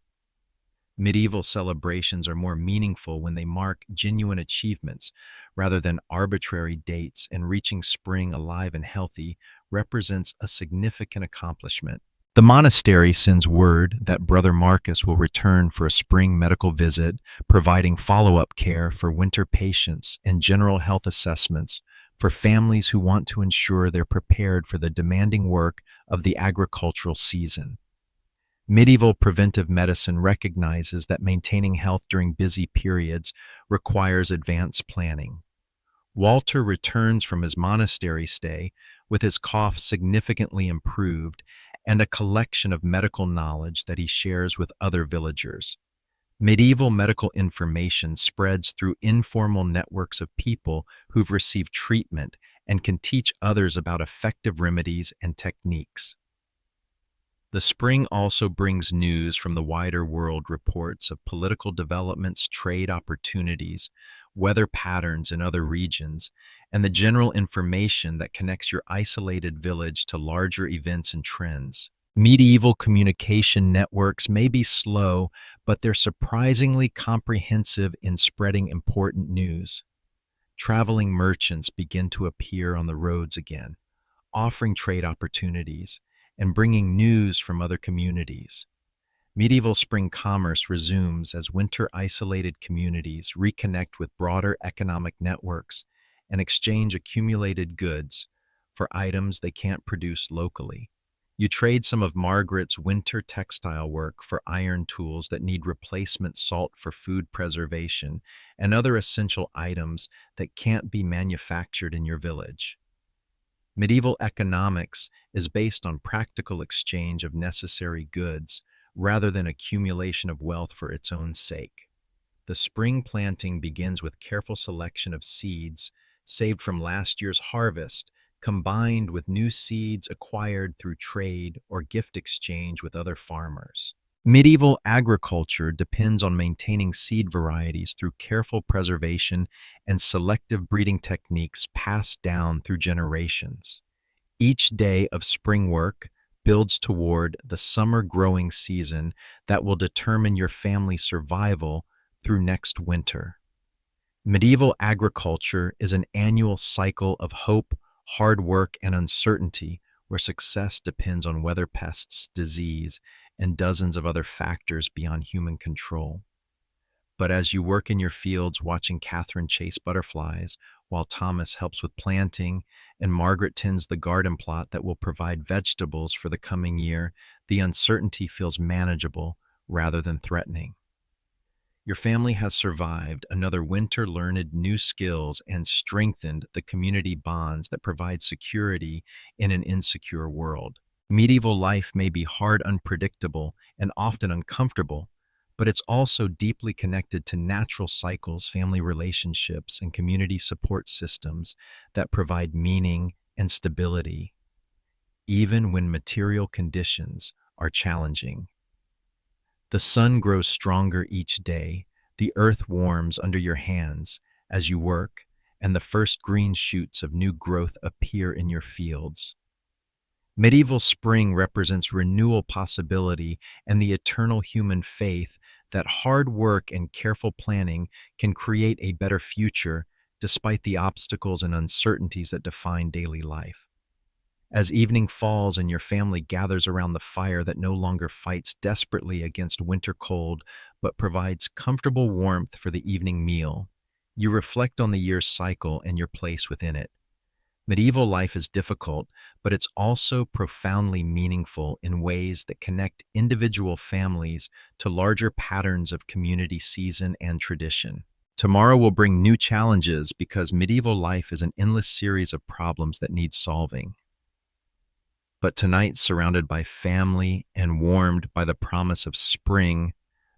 Medieval celebrations are more meaningful when they mark genuine achievements rather than arbitrary dates, and reaching spring alive and healthy represents a significant accomplishment. The monastery sends word that Brother Marcus will return for a spring medical visit, providing follow-up care for winter patients and general health assessments for families who want to ensure they're prepared for the demanding work of the agricultural season. Medieval preventive medicine recognizes that maintaining health during busy periods requires advanced planning. Walter returns from his monastery stay with his cough significantly improved and a collection of medical knowledge that he shares with other villagers. Medieval medical information spreads through informal networks of people who've received treatment and can teach others about effective remedies and techniques. The spring also brings news from the wider world, reports of political developments, trade opportunities, weather patterns in other regions, and the general information that connects your isolated village to larger events and trends. Medieval communication networks may be slow, but they're surprisingly comprehensive in spreading important news. Traveling merchants begin to appear on the roads again, offering trade opportunities and bringing news from other communities. Medieval spring commerce resumes as winter-isolated communities reconnect with broader economic networks and exchange accumulated goods for items they can't produce locally. You trade some of Margaret's winter textile work for iron tools that need replacement salt for food preservation and other essential items that can't be manufactured in your village. Medieval economics is based on practical exchange of necessary goods rather than accumulation of wealth for its own sake. The spring planting begins with careful selection of seeds saved from last year's harvest, combined with new seeds acquired through trade or gift exchange with other farmers. Medieval agriculture depends on maintaining seed varieties through careful preservation and selective breeding techniques passed down through generations. Each day of spring work builds toward the summer growing season that will determine your family's survival through next winter. Medieval agriculture is an annual cycle of hope, hard work, and uncertainty where success depends on weather, pests, disease, and dozens of other factors beyond human control. But as you work in your fields watching Catherine chase butterflies, while Thomas helps with planting and Margaret tends the garden plot that will provide vegetables for the coming year, the uncertainty feels manageable rather than threatening. Your family has survived another winter, learned new skills, and strengthened the community bonds that provide security in an insecure world. Medieval life may be hard, unpredictable, and often uncomfortable, but it's also deeply connected to natural cycles, family relationships, and community support systems that provide meaning and stability, even when material conditions are challenging. The sun grows stronger each day, the earth warms under your hands as you work, and the first green shoots of new growth appear in your fields. Medieval spring represents renewal possibility and the eternal human faith that hard work and careful planning can create a better future despite the obstacles and uncertainties that define daily life. As evening falls and your family gathers around the fire that no longer fights desperately against winter cold but provides comfortable warmth for the evening meal, you reflect on the year's cycle and your place within it. Medieval life is difficult, but it's also profoundly meaningful in ways that connect individual families to larger patterns of community, season, and tradition. Tomorrow will bring new challenges because medieval life is an endless series of problems that need solving. But tonight, surrounded by family and warmed by the promise of spring,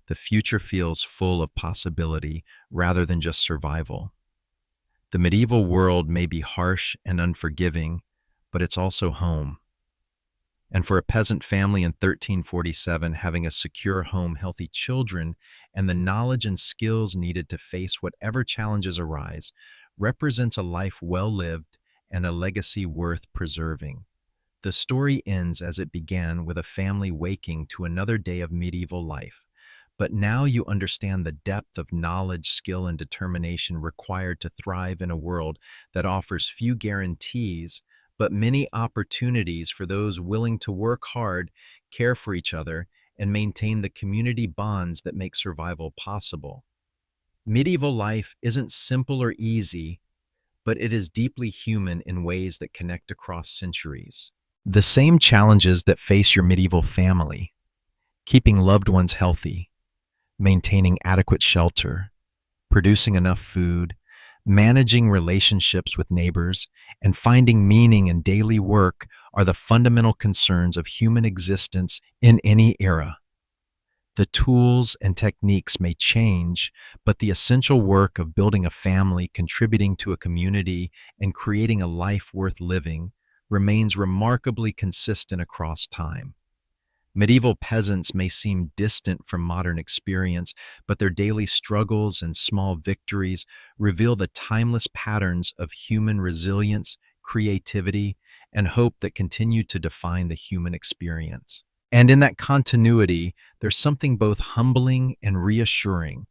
the future feels full of possibility rather than just survival. The medieval world may be harsh and unforgiving, but it's also home. And for a peasant family in 1347, having a secure home, healthy children, and the knowledge and skills needed to face whatever challenges arise represents a life well lived and a legacy worth preserving. The story ends as it began, with a family waking to another day of medieval life. But now you understand the depth of knowledge, skill, and determination required to thrive in a world that offers few guarantees, but many opportunities for those willing to work hard, care for each other, and maintain the community bonds that make survival possible. Medieval life isn't simple or easy, but it is deeply human in ways that connect across centuries. The same challenges that face your medieval family: keeping loved ones healthy, maintaining adequate shelter, producing enough food, managing relationships with neighbors, and finding meaning in daily work are the fundamental concerns of human existence in any era. The tools and techniques may change, but the essential work of building a family, contributing to a community, and creating a life worth living remains remarkably consistent across time. Medieval peasants may seem distant from modern experience, but their daily struggles and small victories reveal the timeless patterns of human resilience, creativity, and hope that continue to define the human experience. And in that continuity, there's something both humbling and reassuring: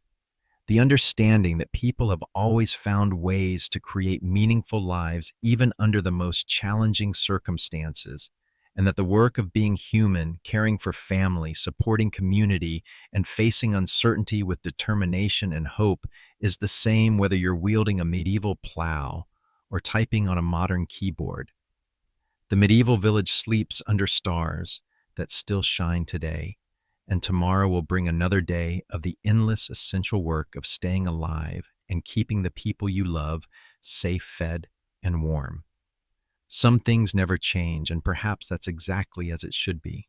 the understanding that people have always found ways to create meaningful lives even under the most challenging circumstances, and that the work of being human, caring for family, supporting community, and facing uncertainty with determination and hope is the same whether you're wielding a medieval plow or typing on a modern keyboard. The medieval village sleeps under stars that still shine today, and tomorrow will bring another day of the endless essential work of staying alive and keeping the people you love safe, fed, and warm. Some things never change, and perhaps that's exactly as it should be.